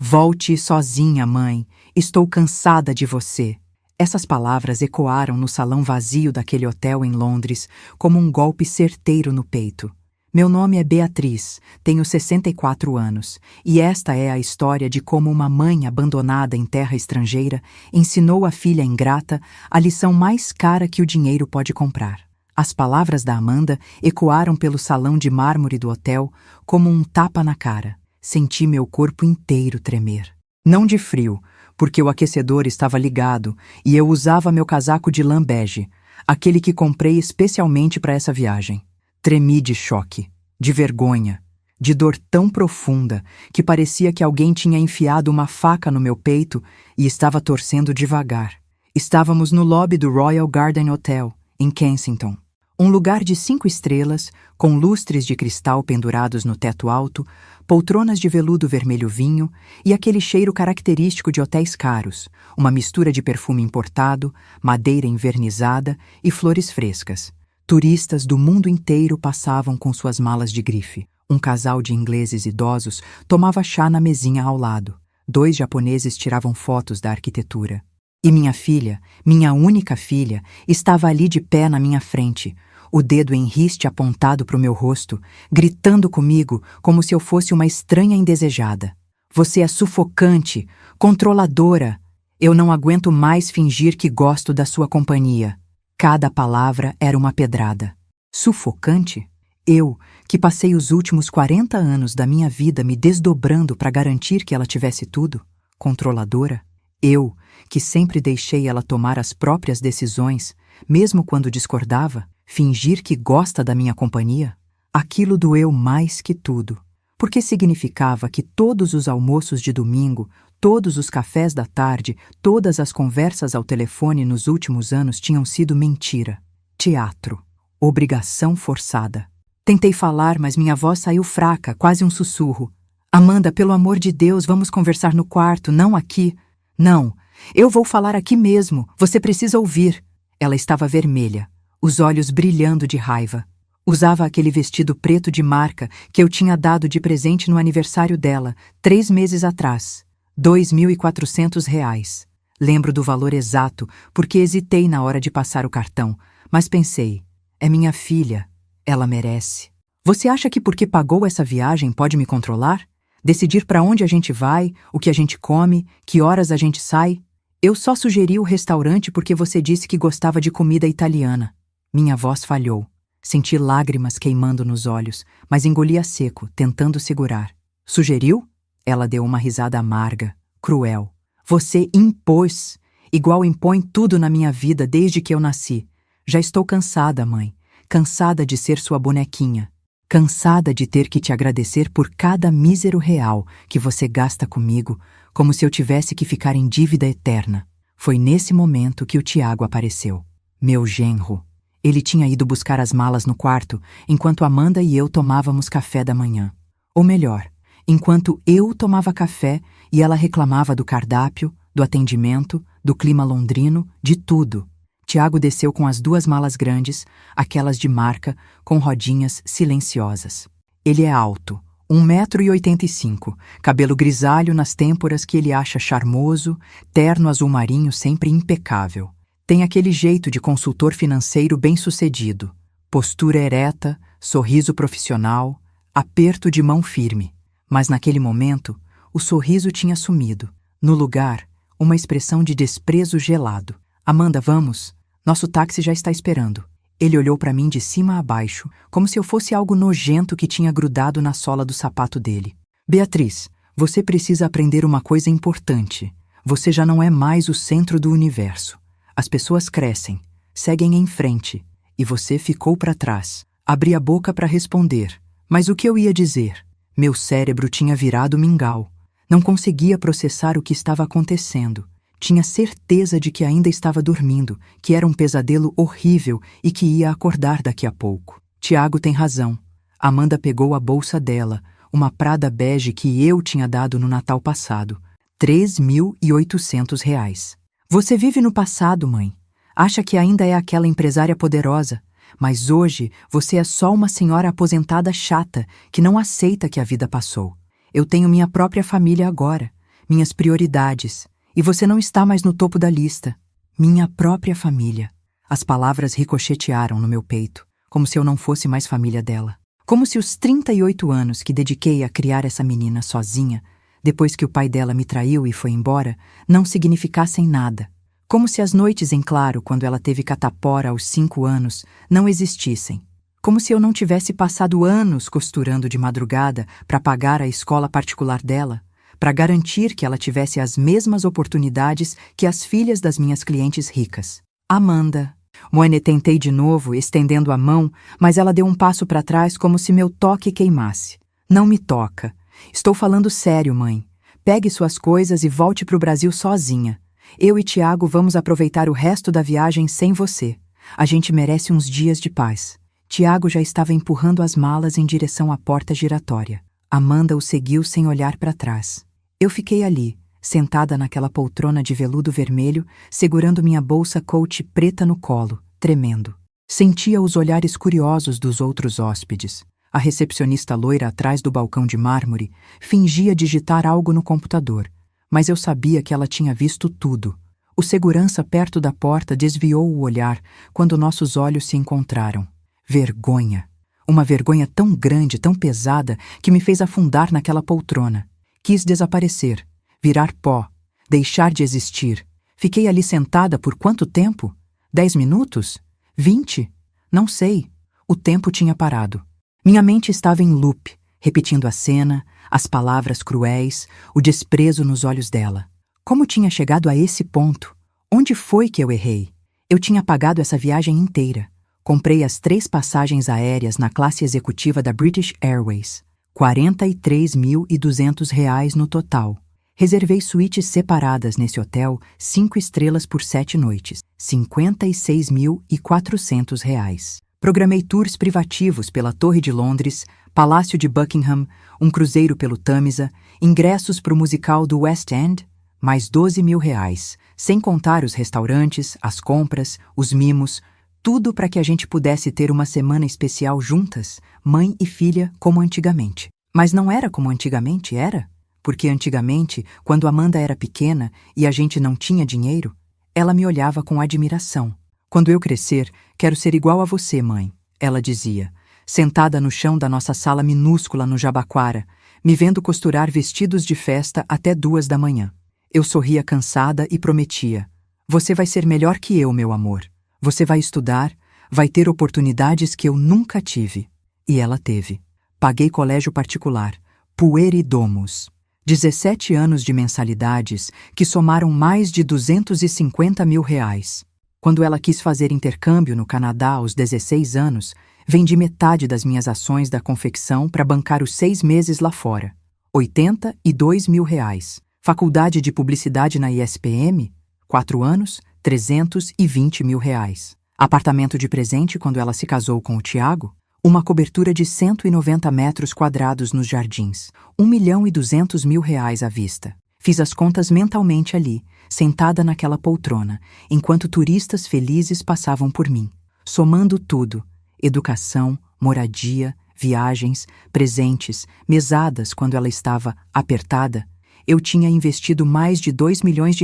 Volte sozinha, mãe. Estou cansada de você. Essas palavras ecoaram no salão vazio daquele hotel em Londres como um golpe certeiro no peito. Meu nome é Beatriz, tenho 64 anos, e esta é a história de como uma mãe abandonada em terra estrangeira ensinou a filha ingrata a lição mais cara que o dinheiro pode comprar. As palavras da Amanda ecoaram pelo salão de mármore do hotel como um tapa na cara. Senti meu corpo inteiro tremer. Não de frio, porque o aquecedor estava ligado e eu usava meu casaco de lã bege, aquele que comprei especialmente para essa viagem. Tremi de choque, de vergonha, de dor tão profunda que parecia que alguém tinha enfiado uma faca no meu peito e estava torcendo devagar. Estávamos no lobby do Royal Garden Hotel, em Kensington. Um lugar de 5 estrelas, com lustres de cristal pendurados no teto alto, poltronas de veludo vermelho vinho e aquele cheiro característico de hotéis caros, uma mistura de perfume importado, madeira envernizada e flores frescas. Turistas do mundo inteiro passavam com suas malas de grife. Um casal de ingleses idosos tomava chá na mesinha ao lado. 2 japoneses tiravam fotos da arquitetura. E minha filha, minha única filha, estava ali de pé na minha frente, o dedo em riste apontado para o meu rosto, gritando comigo como se eu fosse uma estranha indesejada. Você é sufocante, controladora. Eu não aguento mais fingir que gosto da sua companhia. Cada palavra era uma pedrada. Sufocante? Eu, que passei os últimos 40 anos da minha vida me desdobrando para garantir que ela tivesse tudo? Controladora? Eu, que sempre deixei ela tomar as próprias decisões, mesmo quando discordava, fingir que gosta da minha companhia? Aquilo doeu mais que tudo, porque significava que todos os almoços de domingo, todos os cafés da tarde, todas as conversas ao telefone nos últimos anos tinham sido mentira, teatro, obrigação forçada. Tentei falar, mas minha voz saiu fraca, quase um sussurro. Amanda, pelo amor de Deus, vamos conversar no quarto, não aqui. Não, eu vou falar aqui mesmo, você precisa ouvir. Ela estava vermelha, os olhos brilhando de raiva. Usava aquele vestido preto de marca que eu tinha dado de presente no aniversário dela, 3 meses atrás. R$ 2.400. Lembro do valor exato, porque hesitei na hora de passar o cartão, mas pensei, é minha filha, ela merece. Você acha que porque pagou essa viagem pode me controlar? Decidir para onde a gente vai, o que a gente come, que horas a gente sai? Eu só sugeri o restaurante porque você disse que gostava de comida italiana. Minha voz falhou. Senti lágrimas queimando nos olhos, mas engoli a seco, tentando segurar. Sugeriu? Ela deu uma risada amarga, cruel. Você impôs, igual impõe tudo na minha vida desde que eu nasci. Já estou cansada, mãe. Cansada de ser sua bonequinha. Cansada de ter que te agradecer por cada mísero real que você gasta comigo, como se eu tivesse que ficar em dívida eterna. Foi nesse momento que o Tiago apareceu. Meu genro. Ele tinha ido buscar as malas no quarto, enquanto Amanda e eu tomávamos café da manhã. Ou melhor, enquanto eu tomava café e ela reclamava do cardápio, do atendimento, do clima londrino, de tudo. Tiago desceu com as 2 malas grandes, aquelas de marca, com rodinhas silenciosas. Ele é alto, 1,85 m, cabelo grisalho nas têmporas que ele acha charmoso, terno azul marinho sempre impecável. Tem aquele jeito de consultor financeiro bem-sucedido, postura ereta, sorriso profissional, aperto de mão firme. Mas naquele momento, o sorriso tinha sumido. No lugar, uma expressão de desprezo gelado. Amanda, vamos. Nosso táxi já está esperando. Ele olhou para mim de cima a baixo, como se eu fosse algo nojento que tinha grudado na sola do sapato dele. Beatriz, você precisa aprender uma coisa importante. Você já não é mais o centro do universo. As pessoas crescem, seguem em frente, e você ficou para trás. Abri a boca para responder, mas o que eu ia dizer? Meu cérebro tinha virado mingau. Não conseguia processar o que estava acontecendo. Tinha certeza de que ainda estava dormindo, que era um pesadelo horrível e que ia acordar daqui a pouco. Tiago tem razão. Amanda pegou a bolsa dela, uma Prada bege que eu tinha dado no Natal passado. R$ 3.800. Você vive no passado, mãe. Acha que ainda é aquela empresária poderosa, mas hoje você é só uma senhora aposentada chata que não aceita que a vida passou. Eu tenho minha própria família agora. minhas prioridades, e você não está mais no topo da lista. Minha própria família. As palavras ricochetearam no meu peito, como se eu não fosse mais família dela. Como se os 38 anos que dediquei a criar essa menina sozinha, depois que o pai dela me traiu e foi embora, não significassem nada. Como se as noites em claro, quando ela teve catapora aos 5 anos, não existissem. Como se eu não tivesse passado anos costurando de madrugada para pagar a escola particular dela, para garantir que ela tivesse as mesmas oportunidades que as filhas das minhas clientes ricas. Amanda. Moene, tentei de novo, estendendo a mão, mas ela deu um passo para trás como se meu toque queimasse. Não me toca. Estou falando sério, mãe. Pegue suas coisas e volte para o Brasil sozinha. Eu e Tiago vamos aproveitar o resto da viagem sem você. A gente merece uns dias de paz. Tiago já estava empurrando as malas em direção à porta giratória. Amanda o seguiu sem olhar para trás. Eu fiquei ali, sentada naquela poltrona de veludo vermelho, segurando minha bolsa Coach preta no colo, tremendo. Sentia os olhares curiosos dos outros hóspedes. A recepcionista loira atrás do balcão de mármore fingia digitar algo no computador, mas eu sabia que ela tinha visto tudo. O segurança perto da porta desviou o olhar quando nossos olhos se encontraram. Vergonha. Uma vergonha tão grande, tão pesada, que me fez afundar naquela poltrona. Quis desaparecer, virar pó, deixar de existir. Fiquei ali sentada por quanto tempo? 10 minutos? 20? Não sei. O tempo tinha parado. Minha mente estava em loop, repetindo a cena, as palavras cruéis, o desprezo nos olhos dela. Como tinha chegado a esse ponto? Onde foi que eu errei? Eu tinha pagado essa viagem inteira. Comprei as 3 passagens aéreas na classe executiva da British Airways. R$ 43.200 no total. Reservei suítes separadas nesse hotel, 5 estrelas por 7 noites. R$ 56.400. Programei tours privativos pela Torre de Londres, Palácio de Buckingham, um cruzeiro pelo Tâmisa, ingressos para o musical do West End, mais R$ 12.000, sem contar os restaurantes, as compras, os mimos, tudo para que a gente pudesse ter uma semana especial juntas, mãe e filha, como antigamente. Mas não era como antigamente, era? Porque antigamente, quando Amanda era pequena e a gente não tinha dinheiro, ela me olhava com admiração. Quando eu crescer, quero ser igual a você, mãe, ela dizia, sentada no chão da nossa sala minúscula no Jabaquara, me vendo costurar vestidos de festa até 2 da manhã. Eu sorria cansada e prometia: você vai ser melhor que eu, meu amor. Você vai estudar, vai ter oportunidades que eu nunca tive. E ela teve. Paguei colégio particular, Pueridomus. 17 anos de mensalidades que somaram mais de R$ 250.000. Quando ela quis fazer intercâmbio no Canadá aos 16 anos, vendi metade das minhas ações da confecção para bancar os 6 meses lá fora. R$ 82.000. Faculdade de Publicidade na ISPM, 4 anos, R$ 320.000. Apartamento de presente quando ela se casou com o Tiago, uma cobertura de 190 metros quadrados nos jardins, R$ 1.200.000 à vista. Fiz as contas mentalmente ali, sentada naquela poltrona, enquanto turistas felizes passavam por mim, somando tudo: educação, moradia, viagens, presentes, mesadas quando ela estava apertada. Eu tinha investido mais de R$ 2 milhões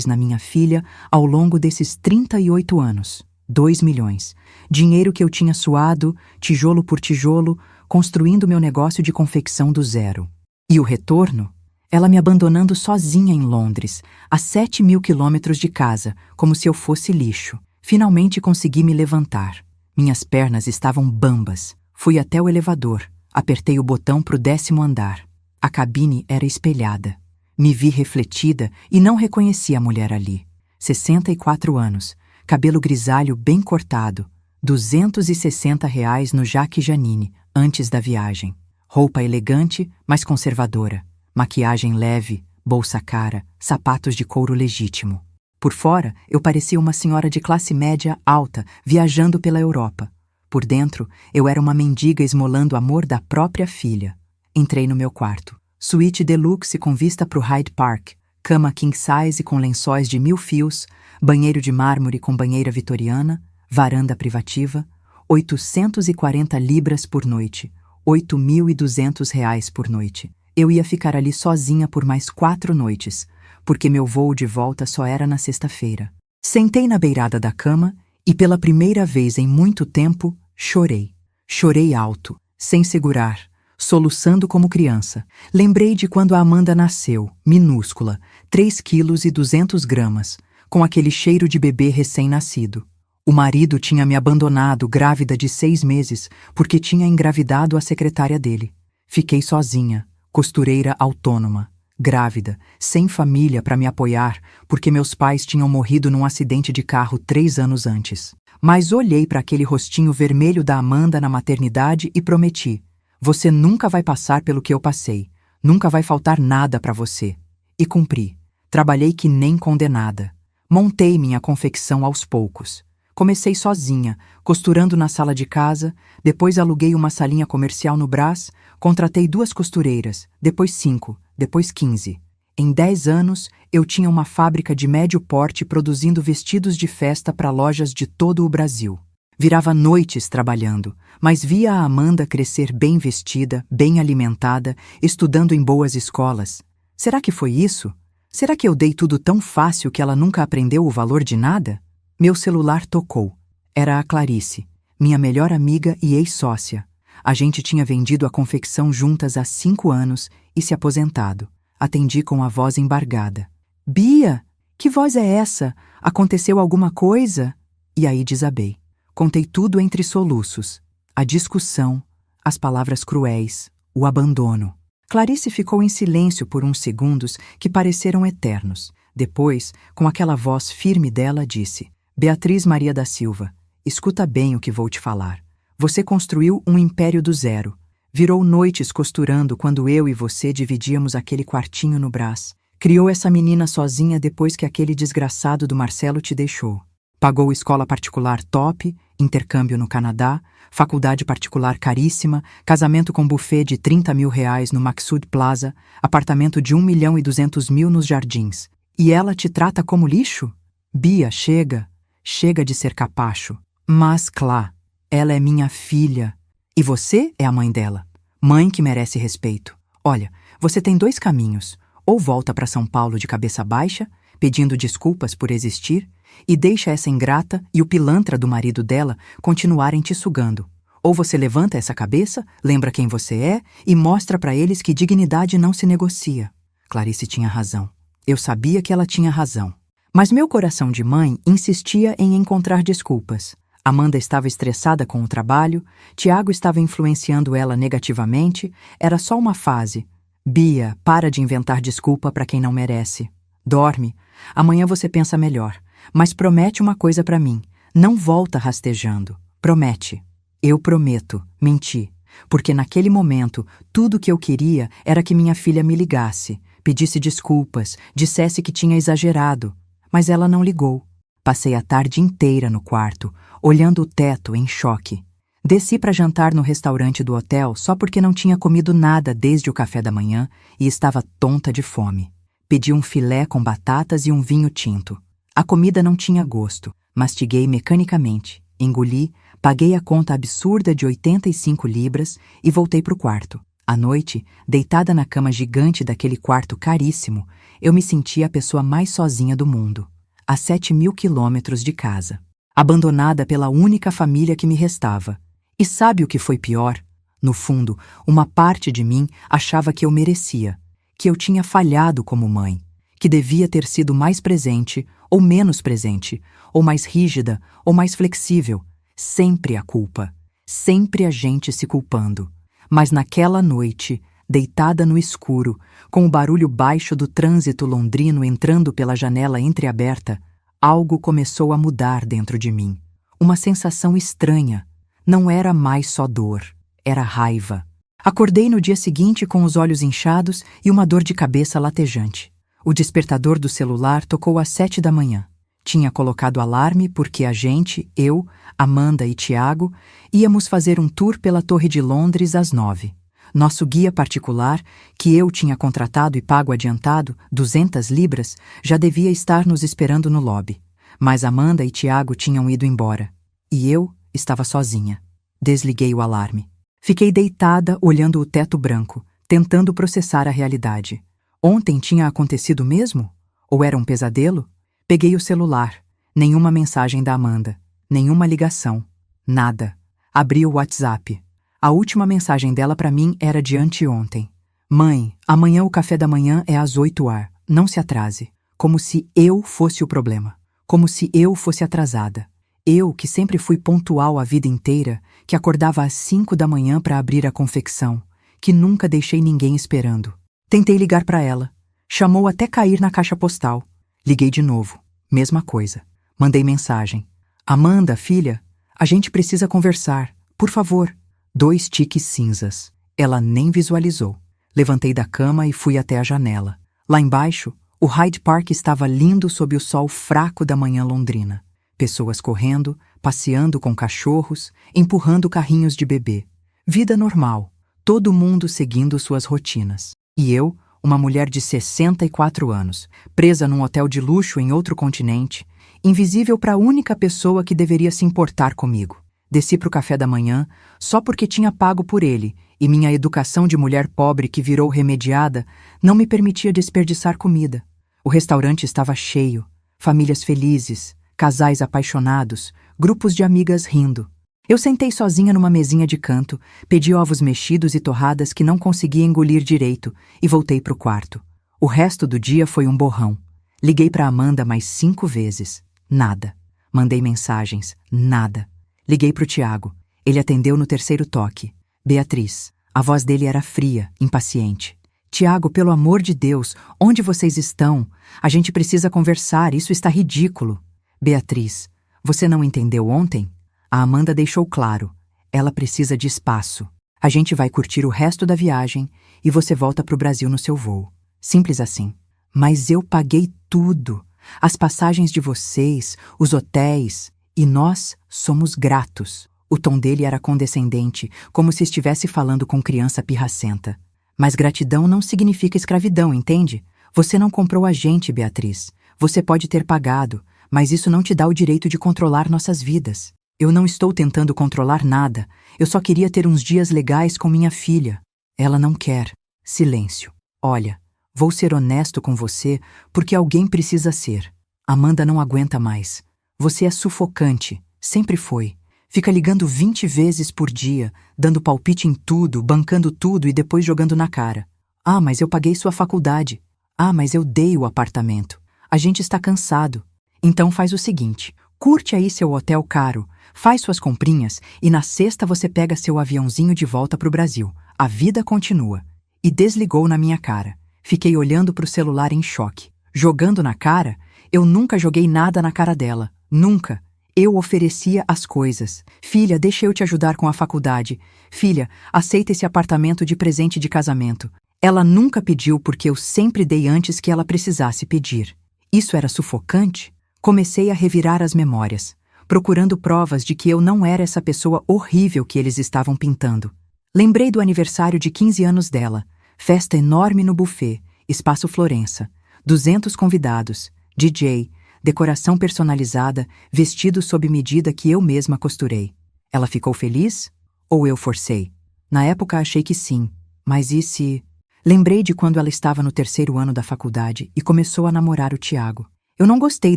na minha filha ao longo desses 38 anos. 2 milhões. Dinheiro que eu tinha suado, tijolo por tijolo, construindo meu negócio de confecção do zero. E o retorno? Ela me abandonando sozinha em Londres, a 7.000 quilômetros de casa, como se eu fosse lixo. Finalmente consegui me levantar. Minhas pernas estavam bambas. Fui até o elevador. Apertei o botão para o 10º andar. A cabine era espelhada. Me vi refletida e não reconheci a mulher ali. 64 anos, cabelo grisalho bem cortado, R$ 260 no Jaque Janine, antes da viagem. Roupa elegante, mas conservadora. Maquiagem leve, bolsa cara, sapatos de couro legítimo. Por fora, eu parecia uma senhora de classe média alta, viajando pela Europa. Por dentro, eu era uma mendiga esmolando o amor da própria filha. Entrei no meu quarto. Suíte deluxe com vista para o Hyde Park, cama king size com lençóis de 1000 fios, banheiro de mármore com banheira vitoriana, varanda privativa, 840 libras por noite, R$ 8.200 por noite. Eu ia ficar ali sozinha por mais 4 noites, porque meu voo de volta só era na sexta-feira. Sentei na beirada da cama e, pela primeira vez em muito tempo, chorei. Chorei alto, sem segurar, soluçando como criança. Lembrei de quando a Amanda nasceu, minúscula, 3,2 kg, com aquele cheiro de bebê recém-nascido. O marido tinha me abandonado grávida de 6 meses porque tinha engravidado a secretária dele. Fiquei sozinha, costureira autônoma, grávida, sem família para me apoiar porque meus pais tinham morrido num acidente de carro 3 anos antes. Mas olhei para aquele rostinho vermelho da Amanda na maternidade e prometi: você nunca vai passar pelo que eu passei, nunca vai faltar nada para você. E cumpri. Trabalhei que nem condenada. Montei minha confecção aos poucos. Comecei sozinha, costurando na sala de casa, depois aluguei uma salinha comercial no Brás, contratei 2 costureiras, depois 5, depois 15. Em 10 anos, eu tinha uma fábrica de médio porte produzindo vestidos de festa para lojas de todo o Brasil. Virava noites trabalhando, mas via a Amanda crescer bem vestida, bem alimentada, estudando em boas escolas. Será que foi isso? Será que eu dei tudo tão fácil que ela nunca aprendeu o valor de nada? Meu celular tocou. Era a Clarice, minha melhor amiga e ex-sócia. A gente tinha vendido a confecção juntas há 5 anos e se aposentado. Atendi com a voz embargada. Bia, que voz é essa? Aconteceu alguma coisa? E aí desabei. Contei tudo entre soluços. A discussão, as palavras cruéis, o abandono. Clarice ficou em silêncio por uns segundos que pareceram eternos. Depois, com aquela voz firme dela, disse: Beatriz Maria da Silva, escuta bem o que vou te falar. Você construiu um império do zero. Virou noites costurando quando eu e você dividíamos aquele quartinho no Brás. Criou essa menina sozinha depois que aquele desgraçado do Marcelo te deixou. Pagou escola particular top, intercâmbio no Canadá, faculdade particular caríssima, casamento com buffet de R$30 mil no Maxud Plaza, apartamento de 1.200.000 nos Jardins. E ela te trata como lixo? Bia, chega. Chega de ser capacho. Mas, Clá, ela é minha filha. E você é a mãe dela. Mãe que merece respeito. Olha, você tem 2 caminhos. Ou volta para São Paulo de cabeça baixa, pedindo desculpas por existir, e deixa essa ingrata e o pilantra do marido dela continuarem te sugando. Ou você levanta essa cabeça, lembra quem você é e mostra para eles que dignidade não se negocia. Clarice tinha razão. Eu sabia que ela tinha razão. Mas meu coração de mãe insistia em encontrar desculpas. Amanda estava estressada com o trabalho, Tiago estava influenciando ela negativamente, era só uma fase. Bia, para de inventar desculpa para quem não merece. Dorme, amanhã você pensa melhor. Mas promete uma coisa para mim, não volta rastejando. Promete. Eu prometo, menti. Porque naquele momento, tudo que eu queria era que minha filha me ligasse, pedisse desculpas, dissesse que tinha exagerado. Mas ela não ligou. Passei a tarde inteira no quarto, olhando o teto em choque. Desci para jantar no restaurante do hotel só porque não tinha comido nada desde o café da manhã e estava tonta de fome. Pedi um filé com batatas e um vinho tinto. A comida não tinha gosto. Mastiguei mecanicamente, engoli, paguei a conta absurda de 85 libras e voltei para o quarto. À noite, deitada na cama gigante daquele quarto caríssimo, eu me sentia a pessoa mais sozinha do mundo. A 7.000 quilômetros de casa. Abandonada pela única família que me restava. E sabe o que foi pior? No fundo, uma parte de mim achava que eu merecia, que eu tinha falhado como mãe, que devia ter sido mais presente ou menos presente, ou mais rígida ou mais flexível. Sempre a culpa. Sempre a gente se culpando. Mas naquela noite, deitada no escuro, com o barulho baixo do trânsito londrino entrando pela janela entreaberta, algo começou a mudar dentro de mim. Uma sensação estranha. Não era mais só dor, era raiva. Acordei no dia seguinte com os olhos inchados e uma dor de cabeça latejante. O despertador do celular tocou às 7 da manhã. Tinha colocado alarme porque a gente, eu, Amanda e Tiago, íamos fazer um tour pela Torre de Londres às 9. Nosso guia particular, que eu tinha contratado e pago adiantado, 200 libras, já devia estar nos esperando no lobby. Mas Amanda e Tiago tinham ido embora. E eu estava sozinha. Desliguei o alarme. Fiquei deitada olhando o teto branco, tentando processar a realidade. Ontem tinha acontecido mesmo? Ou era um pesadelo? Peguei o celular. Nenhuma mensagem da Amanda. Nenhuma ligação. Nada. Abri o WhatsApp. A última mensagem dela para mim era de anteontem. Mãe, amanhã o café da manhã é às 8h. Não se atrase. Como se eu fosse o problema. Como se eu fosse atrasada. Eu, que sempre fui pontual a vida inteira, que acordava às 5 da manhã para abrir a confecção, que nunca deixei ninguém esperando. Tentei ligar para ela. Chamou até cair na caixa postal. Liguei de novo. Mesma coisa. Mandei mensagem. Amanda, filha, a gente precisa conversar. Por favor. 2 tiques cinzas. Ela nem visualizou. Levantei da cama e fui até a janela. Lá embaixo, o Hyde Park estava lindo sob o sol fraco da manhã londrina. Pessoas correndo, passeando com cachorros, empurrando carrinhos de bebê. Vida normal. Todo mundo seguindo suas rotinas. E eu, uma mulher de 64 anos, presa num hotel de luxo em outro continente, invisível para a única pessoa que deveria se importar comigo. Desci para o café da manhã só porque tinha pago por ele, e minha educação de mulher pobre que virou remediada não me permitia desperdiçar comida. O restaurante estava cheio, famílias felizes, casais apaixonados, grupos de amigas rindo. Eu sentei sozinha numa mesinha de canto, pedi ovos mexidos e torradas que não conseguia engolir direito e voltei para o quarto. O resto do dia foi um borrão. Liguei para Amanda mais 5 vezes. Nada. Mandei mensagens. Nada. Liguei para o Tiago. Ele atendeu no 3º toque. Beatriz. A voz dele era fria, impaciente. Tiago, pelo amor de Deus, onde vocês estão? A gente precisa conversar, isso está ridículo. Beatriz, você não entendeu ontem? A Amanda deixou claro. Ela precisa de espaço. A gente vai curtir o resto da viagem e você volta para o Brasil no seu voo. Simples assim. Mas eu paguei tudo. As passagens de vocês, os hotéis. E nós somos gratos. O tom dele era condescendente, como se estivesse falando com criança pirracenta. Mas gratidão não significa escravidão, entende? Você não comprou a gente, Beatriz. Você pode ter pagado, mas isso não te dá o direito de controlar nossas vidas. Eu não estou tentando controlar nada. Eu só queria ter uns dias legais com minha filha. Ela não quer. Silêncio. Olha, vou ser honesto com você porque alguém precisa ser. Amanda não aguenta mais. Você é sufocante. Sempre foi. Fica ligando 20 vezes por dia, dando palpite em tudo, bancando tudo e depois jogando na cara. Ah, mas eu paguei sua faculdade. Ah, mas eu dei o apartamento. A gente está cansado. Então faz o seguinte, curte aí seu hotel caro, faz suas comprinhas e na sexta você pega seu aviãozinho de volta para o Brasil. A vida continua. E desligou na minha cara. Fiquei olhando para o celular em choque. Jogando na cara? Eu nunca joguei nada na cara dela. Nunca. Eu oferecia as coisas. Filha, deixa eu te ajudar com a faculdade. Filha, aceita esse apartamento de presente de casamento. Ela nunca pediu porque eu sempre dei antes que ela precisasse pedir. Isso era sufocante? Comecei a revirar as memórias, procurando provas de que eu não era essa pessoa horrível que eles estavam pintando. Lembrei do aniversário de 15 anos dela, festa enorme no buffet, Espaço Florença, 200 convidados, DJ, decoração personalizada, vestido sob medida que eu mesma costurei. Ela ficou feliz? Ou eu forcei? Na época achei que sim, mas e se... Lembrei de quando ela estava no 3º ano da faculdade e começou a namorar o Tiago. Eu não gostei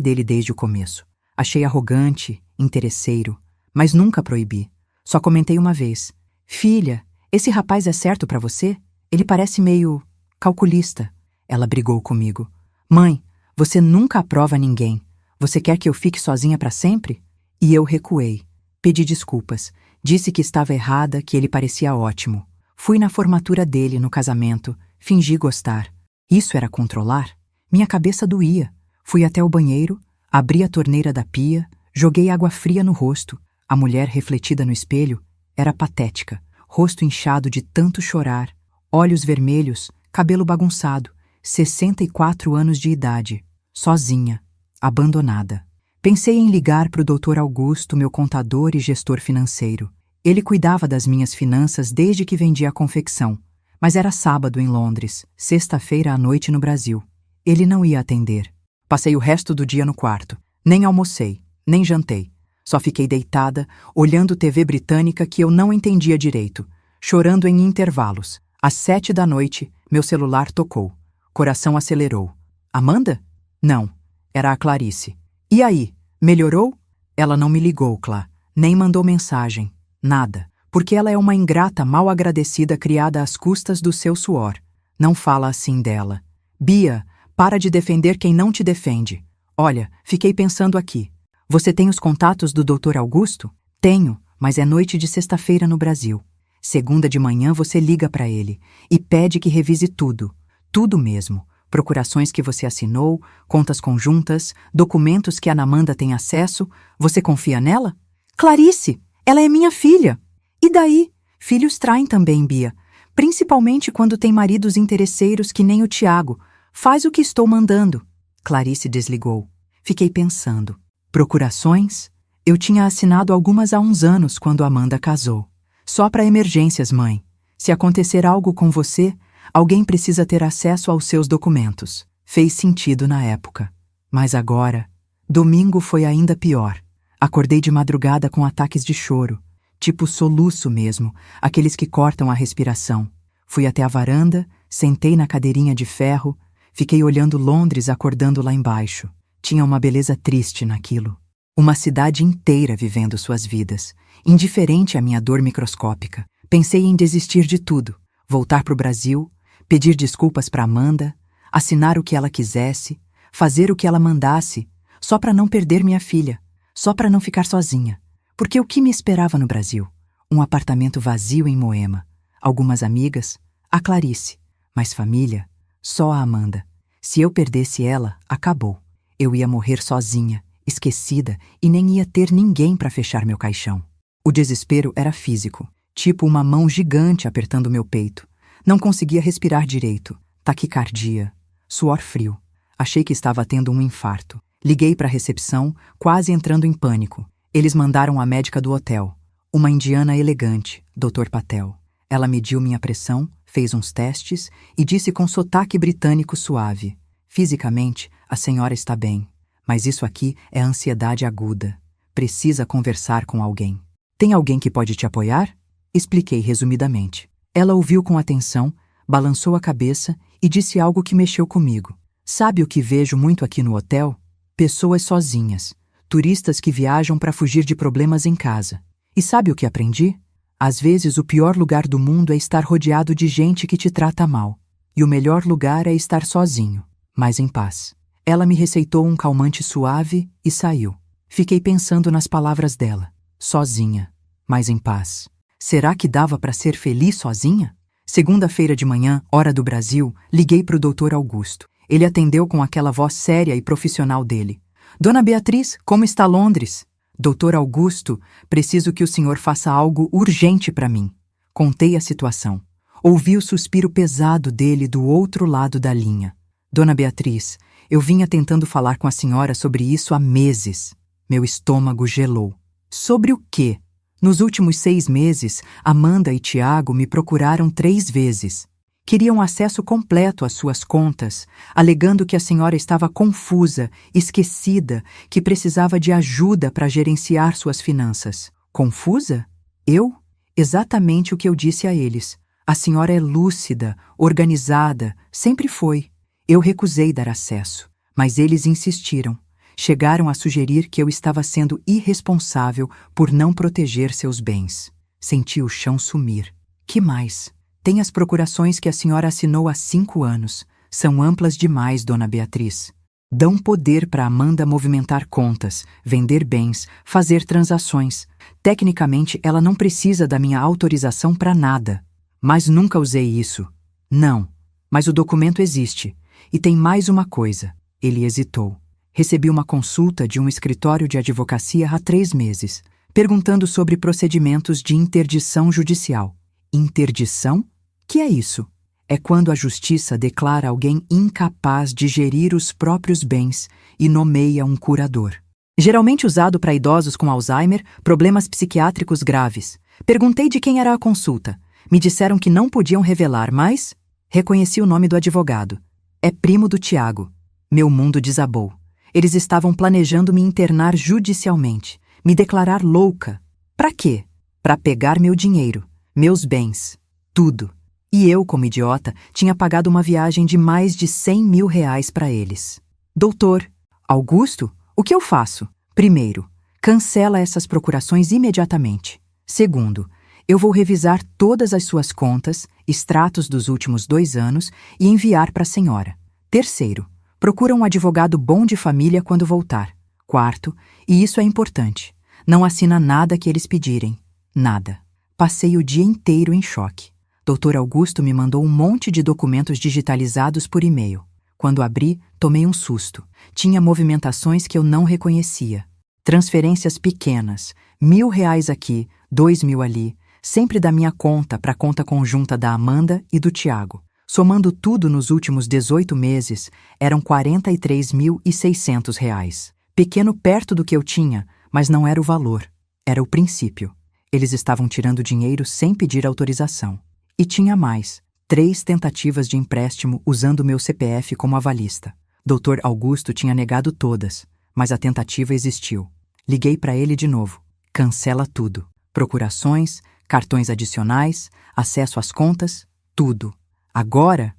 dele desde o começo. Achei arrogante, interesseiro, mas nunca proibi. Só comentei uma vez. Filha, esse rapaz é certo pra você? Ele parece meio... calculista. Ela brigou comigo. Mãe, você nunca aprova ninguém. Você quer que eu fique sozinha pra sempre? E eu recuei. Pedi desculpas. Disse que estava errada, que ele parecia ótimo. Fui na formatura dele, no casamento. Fingi gostar. Isso era controlar? Minha cabeça doía. Fui até o banheiro, abri a torneira da pia, joguei água fria no rosto. A mulher refletida no espelho era patética. Rosto inchado de tanto chorar, olhos vermelhos, cabelo bagunçado, 64 anos de idade, sozinha, abandonada. Pensei em ligar para o Dr. Augusto, meu contador e gestor financeiro. Ele cuidava das minhas finanças desde que vendia a confecção, mas era sábado em Londres, sexta-feira à noite no Brasil. Ele não ia atender. Passei o resto do dia no quarto. Nem almocei, nem jantei. Só fiquei deitada, olhando TV britânica que eu não entendia direito, chorando em intervalos. Às 7 da noite, meu celular tocou. Coração acelerou. Amanda? Não, era a Clarice. E aí, melhorou? Ela não me ligou, Clá, nem mandou mensagem. Nada, porque ela é uma ingrata mal agradecida criada às custas do seu suor. Não fala assim dela. Bia, para de defender quem não te defende. Olha, fiquei pensando aqui. Você tem os contatos do Dr. Augusto? Tenho, mas é noite de sexta-feira no Brasil. Segunda de manhã você liga para ele e pede que revise tudo. Tudo mesmo. Procurações que você assinou, contas conjuntas, documentos que a Anamanda tem acesso. Você confia nela? Clarice, ela é minha filha. E daí? Filhos traem também, Bia. Principalmente quando tem maridos interesseiros que nem o Tiago. Faz o que estou mandando. Clarice desligou. Fiquei pensando. Procurações? Eu tinha assinado algumas há uns anos quando Amanda casou. Só para emergências, mãe. Se acontecer algo com você, alguém precisa ter acesso aos seus documentos. Fez sentido na época. Mas agora, domingo foi ainda pior. Acordei de madrugada com ataques de choro. Tipo soluço mesmo, aqueles que cortam a respiração. Fui até a varanda, sentei na cadeirinha de ferro, fiquei olhando Londres acordando lá embaixo. Tinha uma beleza triste naquilo. Uma cidade inteira vivendo suas vidas, indiferente à minha dor microscópica. Pensei em desistir de tudo, voltar para o Brasil, pedir desculpas para Amanda, assinar o que ela quisesse, fazer o que ela mandasse, só para não perder minha filha, só para não ficar sozinha. Porque o que me esperava no Brasil? Um apartamento vazio em Moema, algumas amigas, a Clarice, mas família, só a Amanda. Se eu perdesse ela, acabou. Eu ia morrer sozinha, esquecida, e nem ia ter ninguém para fechar meu caixão. O desespero era físico, tipo uma mão gigante apertando meu peito. Não conseguia respirar direito. Taquicardia, suor frio. Achei que estava tendo um infarto. Liguei para a recepção, quase entrando em pânico. Eles mandaram a médica do hotel, uma indiana elegante, Dr. Patel. Ela mediu minha pressão, fez uns testes e disse com sotaque britânico suave: fisicamente, a senhora está bem, mas isso aqui é ansiedade aguda. Precisa conversar com alguém. Tem alguém que pode te apoiar? Expliquei resumidamente. Ela ouviu com atenção, balançou a cabeça e disse algo que mexeu comigo. Sabe o que vejo muito aqui no hotel? Pessoas sozinhas. Turistas que viajam para fugir de problemas em casa. E sabe o que aprendi? Às vezes o pior lugar do mundo é estar rodeado de gente que te trata mal. E o melhor lugar é estar sozinho, mas em paz. Ela me receitou um calmante suave e saiu. Fiquei pensando nas palavras dela. Sozinha, mas em paz. Será que dava para ser feliz sozinha? Segunda-feira de manhã, hora do Brasil, liguei para o Dr. Augusto. Ele atendeu com aquela voz séria e profissional dele. Dona Beatriz, como está Londres? Doutor Augusto, preciso que o senhor faça algo urgente para mim. Contei a situação. Ouvi o suspiro pesado dele do outro lado da linha. Dona Beatriz, eu vinha tentando falar com a senhora sobre isso há meses. Meu estômago gelou. Sobre o quê? Nos últimos 6 meses, Amanda e Tiago me procuraram 3 vezes. Queriam acesso completo às suas contas, alegando que a senhora estava confusa, esquecida, que precisava de ajuda para gerenciar suas finanças. Confusa? Eu? Exatamente o que eu disse a eles. A senhora é lúcida, organizada, sempre foi. Eu recusei dar acesso, mas eles insistiram. Chegaram a sugerir que eu estava sendo irresponsável por não proteger seus bens. Senti o chão sumir. Que mais? Tem as procurações que a senhora assinou há 5 anos. São amplas demais, dona Beatriz. Dão poder para Amanda movimentar contas, vender bens, fazer transações. Tecnicamente, ela não precisa da minha autorização para nada. Mas nunca usei isso. Não, mas o documento existe. E tem mais uma coisa. Ele hesitou. Recebi uma consulta de um escritório de advocacia há 3 meses, perguntando sobre procedimentos de interdição judicial. Interdição? Que é isso? É quando a justiça declara alguém incapaz de gerir os próprios bens e nomeia um curador. Geralmente usado para idosos com Alzheimer, problemas psiquiátricos graves. Perguntei de quem era a consulta. Me disseram que não podiam revelar, mas... Reconheci o nome do advogado. É primo do Tiago. Meu mundo desabou. Eles estavam planejando me internar judicialmente, me declarar louca. Pra quê? Pra pegar meu dinheiro, meus bens, tudo. E eu, como idiota, tinha pagado uma viagem de mais de 100 mil reais para eles. Doutor Augusto, o que eu faço? Primeiro, cancela essas procurações imediatamente. Segundo, eu vou revisar todas as suas contas, extratos dos últimos 2 anos e enviar para a senhora. Terceiro, procura um advogado bom de família quando voltar. Quarto, e isso é importante, não assina nada que eles pedirem. Nada. Passei o dia inteiro em choque. Dr. Augusto me mandou um monte de documentos digitalizados por e-mail. Quando abri, tomei um susto. Tinha movimentações que eu não reconhecia. Transferências pequenas, 1.000 reais aqui, 2.000 ali, sempre da minha conta para a conta conjunta da Amanda e do Tiago. Somando tudo nos últimos 18 meses, eram 43.600 reais. Pequeno perto do que eu tinha, mas não era o valor, era o princípio. Eles estavam tirando dinheiro sem pedir autorização. E tinha mais, 3 tentativas de empréstimo usando meu CPF como avalista. Dr. Augusto tinha negado todas, mas a tentativa existiu. Liguei para ele de novo. Cancela tudo. Procurações, cartões adicionais, acesso às contas, tudo. Agora,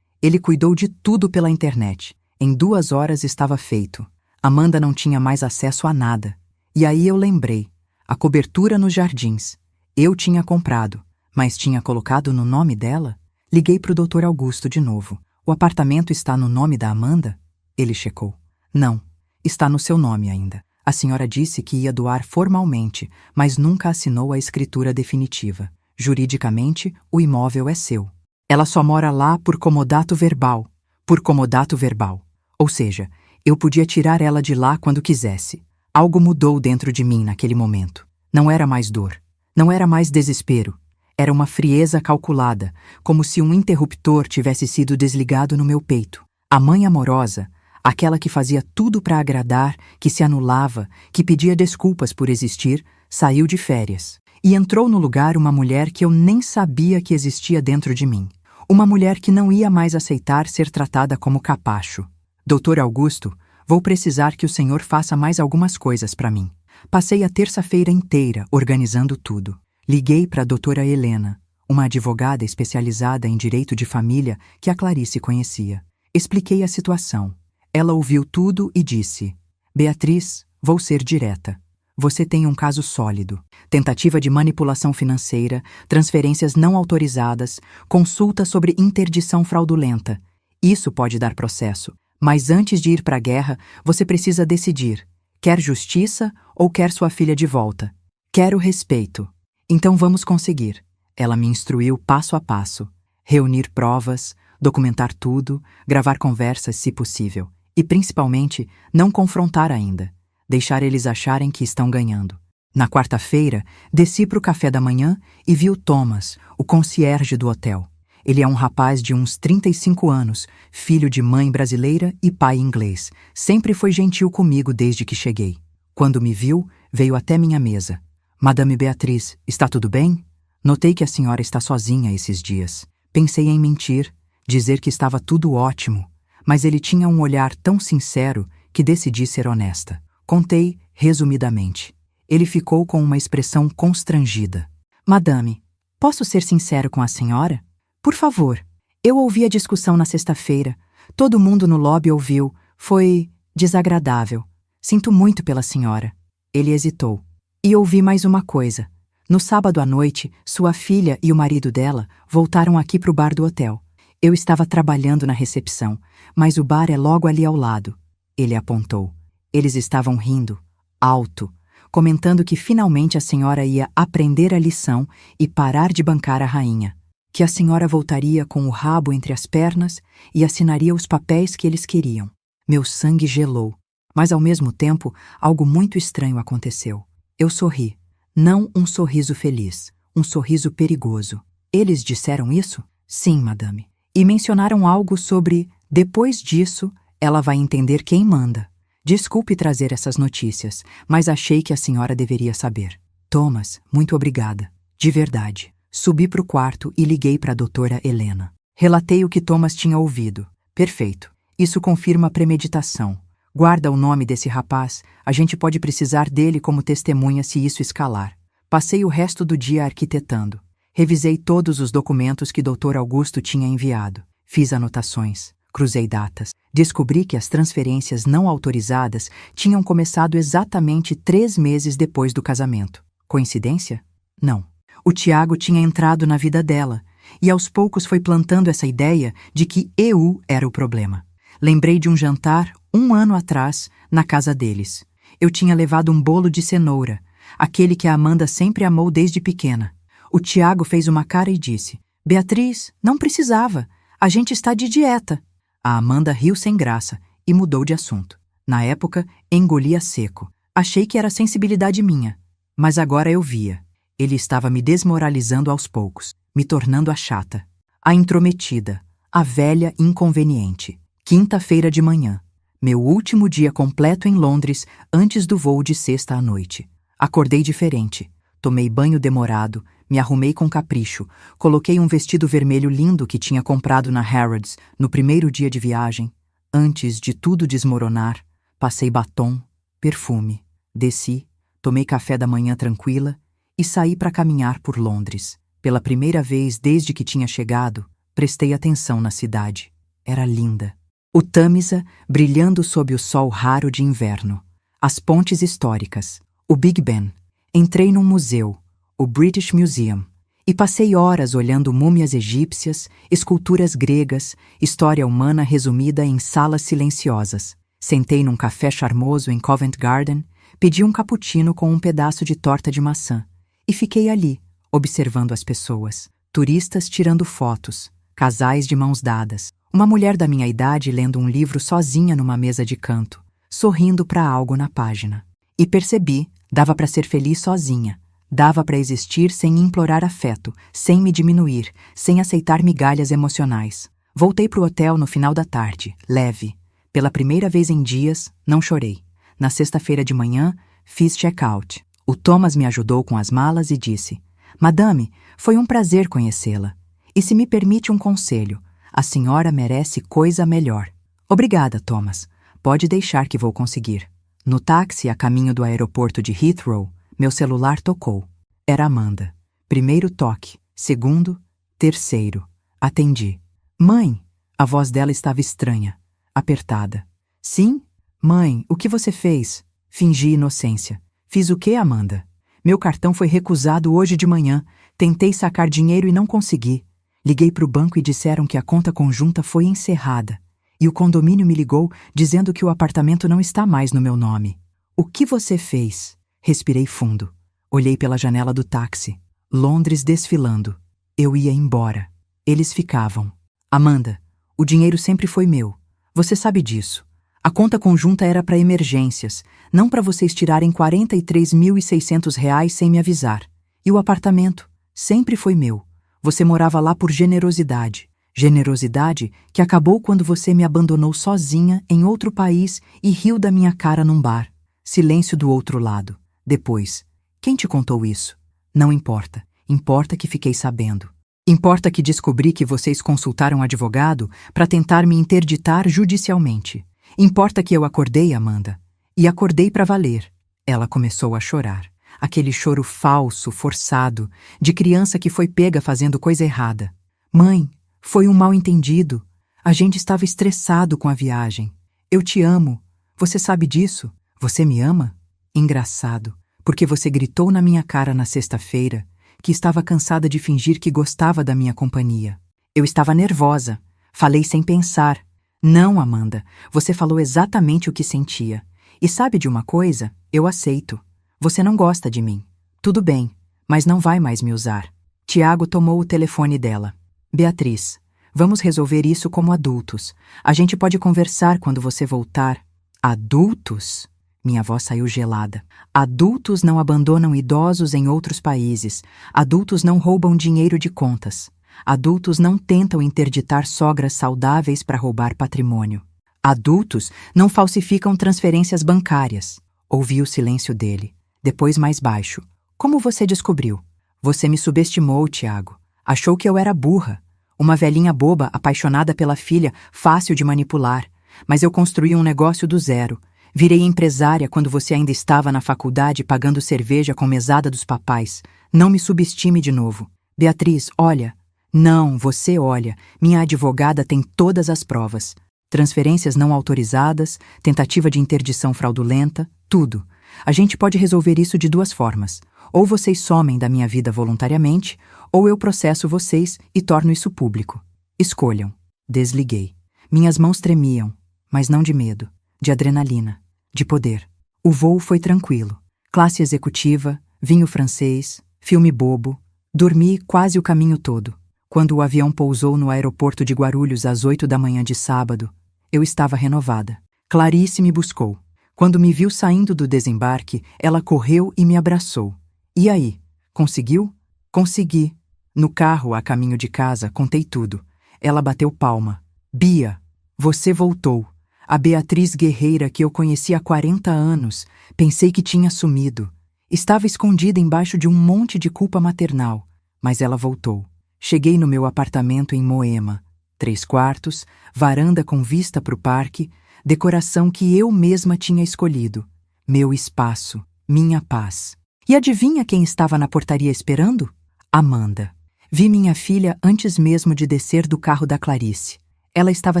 ele cuidou de tudo pela internet. Em 2 horas estava feito. Amanda não tinha mais acesso a nada. E aí eu lembrei. A cobertura nos jardins. Eu tinha comprado, mas tinha colocado no nome dela? Liguei para o Dr. Augusto de novo. O apartamento está no nome da Amanda? Ele checou. Não, está no seu nome ainda. A senhora disse que ia doar formalmente, mas nunca assinou a escritura definitiva. Juridicamente, o imóvel é seu. Ela só mora lá por comodato verbal. Por comodato verbal. Ou seja, eu podia tirar ela de lá quando quisesse. Algo mudou dentro de mim naquele momento. Não era mais dor. Não era mais desespero. Era uma frieza calculada, como se um interruptor tivesse sido desligado no meu peito. A mãe amorosa, aquela que fazia tudo para agradar, que se anulava, que pedia desculpas por existir, saiu de férias. E entrou no lugar uma mulher que eu nem sabia que existia dentro de mim. Uma mulher que não ia mais aceitar ser tratada como capacho. Dr. Augusto, vou precisar que o senhor faça mais algumas coisas para mim. Passei a terça-feira inteira organizando tudo. Liguei para a doutora Helena, uma advogada especializada em direito de família que a Clarice conhecia. Expliquei a situação. Ela ouviu tudo e disse: Beatriz, vou ser direta. Você tem um caso sólido. Tentativa de manipulação financeira, transferências não autorizadas, consulta sobre interdição fraudulenta. Isso pode dar processo. Mas antes de ir para a guerra, você precisa decidir. Quer justiça ou quer sua filha de volta? Quero respeito. Então vamos conseguir. Ela me instruiu passo a passo. Reunir provas, documentar tudo, gravar conversas se possível. E principalmente, não confrontar ainda. Deixar eles acharem que estão ganhando. Na quarta-feira, desci para o café da manhã e vi o Thomas, o concierge do hotel. Ele é um rapaz de uns 35 anos, filho de mãe brasileira e pai inglês. Sempre foi gentil comigo desde que cheguei. Quando me viu, veio até minha mesa. Madame Beatriz, está tudo bem? Notei que a senhora está sozinha esses dias. Pensei em mentir, dizer que estava tudo ótimo, mas ele tinha um olhar tão sincero que decidi ser honesta. Contei resumidamente. Ele ficou com uma expressão constrangida. Madame, posso ser sincero com a senhora? Por favor. Eu ouvi a discussão na sexta-feira. Todo mundo no lobby ouviu. Foi desagradável. Sinto muito pela senhora. Ele hesitou. E ouvi mais uma coisa. No sábado à noite, sua filha e o marido dela voltaram aqui para o bar do hotel. Eu estava trabalhando na recepção, mas o bar é logo ali ao lado. Ele apontou. Eles estavam rindo, alto, comentando que finalmente a senhora ia aprender a lição e parar de bancar a rainha. Que a senhora voltaria com o rabo entre as pernas e assinaria os papéis que eles queriam. Meu sangue gelou, mas ao mesmo tempo algo muito estranho aconteceu. Eu sorri. Não um sorriso feliz, um sorriso perigoso. Eles disseram isso? Sim, madame. E mencionaram algo sobre, depois disso, ela vai entender quem manda. Desculpe trazer essas notícias, mas achei que a senhora deveria saber. Thomas, muito obrigada. De verdade. Subi para o quarto e liguei para a doutora Helena. Relatei o que Thomas tinha ouvido. Perfeito. Isso confirma a premeditação. Guarda o nome desse rapaz, a gente pode precisar dele como testemunha se isso escalar. Passei o resto do dia arquitetando. Revisei todos os documentos que Dr. Augusto tinha enviado. Fiz anotações, cruzei datas. Descobri que as transferências não autorizadas tinham começado exatamente 3 meses depois do casamento. Coincidência? Não. O Tiago tinha entrado na vida dela, e aos poucos foi plantando essa ideia de que eu era o problema. Lembrei de um jantar 1 ano atrás, na casa deles. Eu tinha levado um bolo de cenoura, aquele que a Amanda sempre amou desde pequena. O Tiago fez uma cara e disse: Beatriz, não precisava, a gente está de dieta. A Amanda riu sem graça e mudou de assunto. Na época, engoli a seco. Achei que era sensibilidade minha, mas agora eu via. Ele estava me desmoralizando aos poucos, me tornando a chata, a intrometida, a velha inconveniente. Quinta-feira de manhã. Meu último dia completo em Londres antes do voo de sexta à noite. Acordei diferente. Tomei banho demorado, me arrumei com capricho, coloquei um vestido vermelho lindo que tinha comprado na Harrods no primeiro dia de viagem. Antes de tudo desmoronar, passei batom, perfume, desci, tomei café da manhã tranquila e saí para caminhar por Londres. Pela primeira vez desde que tinha chegado, prestei atenção na cidade. Era linda. O Tâmisa brilhando sob o sol raro de inverno. As pontes históricas. O Big Ben. Entrei num museu, o British Museum, e passei horas olhando múmias egípcias, esculturas gregas, história humana resumida em salas silenciosas. Sentei num café charmoso em Covent Garden, pedi um cappuccino com um pedaço de torta de maçã e fiquei ali, observando as pessoas. Turistas tirando fotos, casais de mãos dadas, uma mulher da minha idade lendo um livro sozinha numa mesa de canto, sorrindo para algo na página. E percebi, dava para ser feliz sozinha. Dava para existir sem implorar afeto, sem me diminuir, sem aceitar migalhas emocionais. Voltei pro hotel no final da tarde, leve. Pela primeira vez em dias, não chorei. Na sexta-feira de manhã, fiz check-out. O Thomas me ajudou com as malas e disse: Madame, foi um prazer conhecê-la. E se me permite um conselho, a senhora merece coisa melhor. Obrigada, Thomas. Pode deixar que vou conseguir. No táxi a caminho do aeroporto de Heathrow, meu celular tocou. Era Amanda. Primeiro toque, segundo, terceiro. Atendi. Mãe! A voz dela estava estranha, apertada. Sim? Mãe, o que você fez? Fingi inocência. Fiz o quê, Amanda? Meu cartão foi recusado hoje de manhã. Tentei sacar dinheiro e não consegui. Liguei para o banco e disseram que a conta conjunta foi encerrada. E o condomínio me ligou dizendo que o apartamento não está mais no meu nome. O que você fez? Respirei fundo. Olhei pela janela do táxi. Londres desfilando. Eu ia embora. Eles ficavam. Amanda, o dinheiro sempre foi meu. Você sabe disso. A conta conjunta era para emergências, não para vocês tirarem R$ 43.600 sem me avisar. E o apartamento sempre foi meu. Você morava lá por generosidade. Generosidade que acabou quando você me abandonou sozinha em outro país e riu da minha cara num bar. Silêncio do outro lado. Depois, quem te contou isso? Não importa. Importa que fiquei sabendo. Importa que descobri que vocês consultaram um advogado para tentar me interditar judicialmente. Importa que eu acordei, Amanda. E acordei para valer. Ela começou a chorar. Aquele choro falso, forçado, de criança que foi pega fazendo coisa errada. Mãe, foi um mal-entendido. A gente estava estressado com a viagem. Eu te amo. Você sabe disso? Você me ama? Engraçado, porque você gritou na minha cara na sexta-feira que estava cansada de fingir que gostava da minha companhia. Eu estava nervosa. Falei sem pensar. Não, Amanda, você falou exatamente o que sentia. E sabe de uma coisa? Eu aceito. Você não gosta de mim. Tudo bem, mas não vai mais me usar. Tiago tomou o telefone dela. Beatriz, vamos resolver isso como adultos. A gente pode conversar quando você voltar. Adultos? Minha voz saiu gelada. Adultos não abandonam idosos em outros países. Adultos não roubam dinheiro de contas. Adultos não tentam interditar sogras saudáveis para roubar patrimônio. Adultos não falsificam transferências bancárias. Ouvi o silêncio dele. Depois mais baixo. Como você descobriu? Você me subestimou, Tiago. Achou que eu era burra. Uma velhinha boba, apaixonada pela filha, fácil de manipular. Mas eu construí um negócio do zero. Virei empresária quando você ainda estava na faculdade pagando cerveja com mesada dos papais. Não me subestime de novo. Beatriz, olha. Não, você olha. Minha advogada tem todas as provas. Transferências não autorizadas, tentativa de interdição fraudulenta, tudo. A gente pode resolver isso de duas formas. Ou vocês somem da minha vida voluntariamente, ou eu processo vocês e torno isso público. Escolham. Desliguei. Minhas mãos tremiam, mas não de medo, de adrenalina, de poder. O voo foi tranquilo. Classe executiva, vinho francês, filme bobo. Dormi quase o caminho todo. Quando o avião pousou no aeroporto de Guarulhos às 8 da manhã de sábado, eu estava renovada. Clarice me buscou. Quando me viu saindo do desembarque, ela correu e me abraçou. E aí? Conseguiu? Consegui. No carro, a caminho de casa, contei tudo. Ela bateu palma. Bia, você voltou. A Beatriz guerreira que eu conheci há 40 anos, pensei que tinha sumido. Estava escondida embaixo de um monte de culpa maternal, mas ela voltou. Cheguei no meu apartamento em Moema. 3 quartos, varanda com vista para o parque, decoração que eu mesma tinha escolhido. Meu espaço, minha paz. E adivinha quem estava na portaria esperando? Amanda. Vi minha filha antes mesmo de descer do carro da Clarice. Ela estava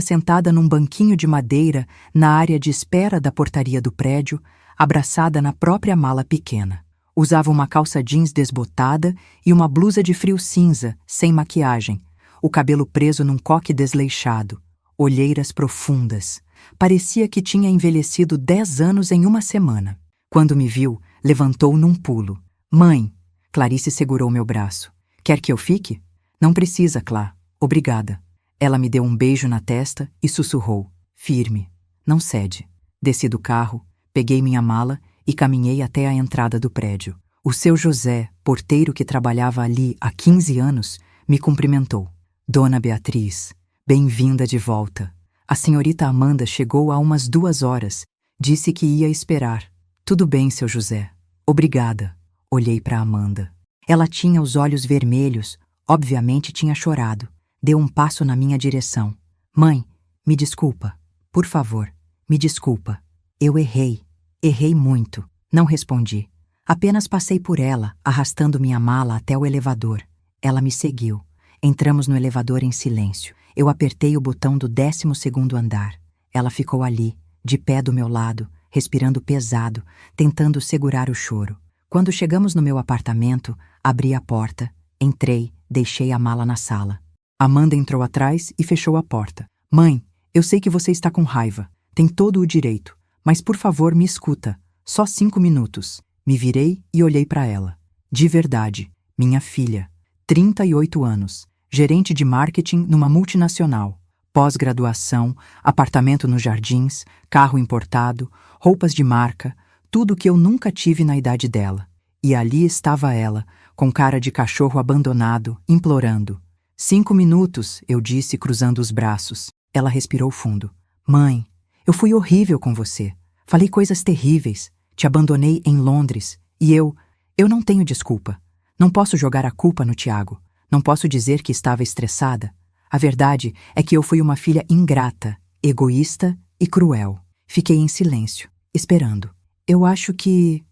sentada num banquinho de madeira na área de espera da portaria do prédio, abraçada na própria mala pequena. Usava uma calça jeans desbotada e uma blusa de frio cinza, sem maquiagem, o cabelo preso num coque desleixado, olheiras profundas. Parecia que tinha envelhecido 10 anos em uma semana. Quando me viu, levantou num pulo. Mãe! Clarice segurou meu braço. Quer que eu fique? Não precisa, Clá. Obrigada. Ela me deu um beijo na testa e sussurrou. Firme. Não cede. Desci do carro, peguei minha mala e caminhei até a entrada do prédio. O seu José, porteiro que trabalhava ali há 15 anos, me cumprimentou. Dona Beatriz, bem-vinda de volta. A senhorita Amanda chegou há umas 2 horas. Disse que ia esperar. Tudo bem, seu José. Obrigada. Olhei para Amanda. Ela tinha os olhos vermelhos, obviamente tinha chorado. Deu um passo na minha direção. Mãe, me desculpa. Por favor, me desculpa. Eu errei. Errei muito. Não respondi. Apenas passei por ela, arrastando minha mala até o elevador. Ela me seguiu. Entramos no elevador em silêncio. Eu apertei o botão do 12º andar. Ela ficou ali, de pé do meu lado, respirando pesado, tentando segurar o choro. Quando chegamos no meu apartamento, abri a porta, entrei, deixei a mala na sala. Amanda entrou atrás e fechou a porta. Mãe, eu sei que você está com raiva. Tem todo o direito. Mas por favor, me escuta. Só 5 minutos. Me virei e olhei para ela. De verdade, minha filha. 38 anos. Gerente de marketing numa multinacional. Pós-graduação, apartamento nos Jardins, carro importado, roupas de marca, tudo que eu nunca tive na idade dela. E ali estava ela, com cara de cachorro abandonado, implorando. 5 minutos, eu disse, cruzando os braços. Ela respirou fundo. Mãe, eu fui horrível com você. Falei coisas terríveis. Te abandonei em Londres. E eu não tenho desculpa. Não posso jogar a culpa no Tiago. Não posso dizer que estava estressada. A verdade é que eu fui uma filha ingrata, egoísta e cruel. Fiquei em silêncio, esperando. Eu acho que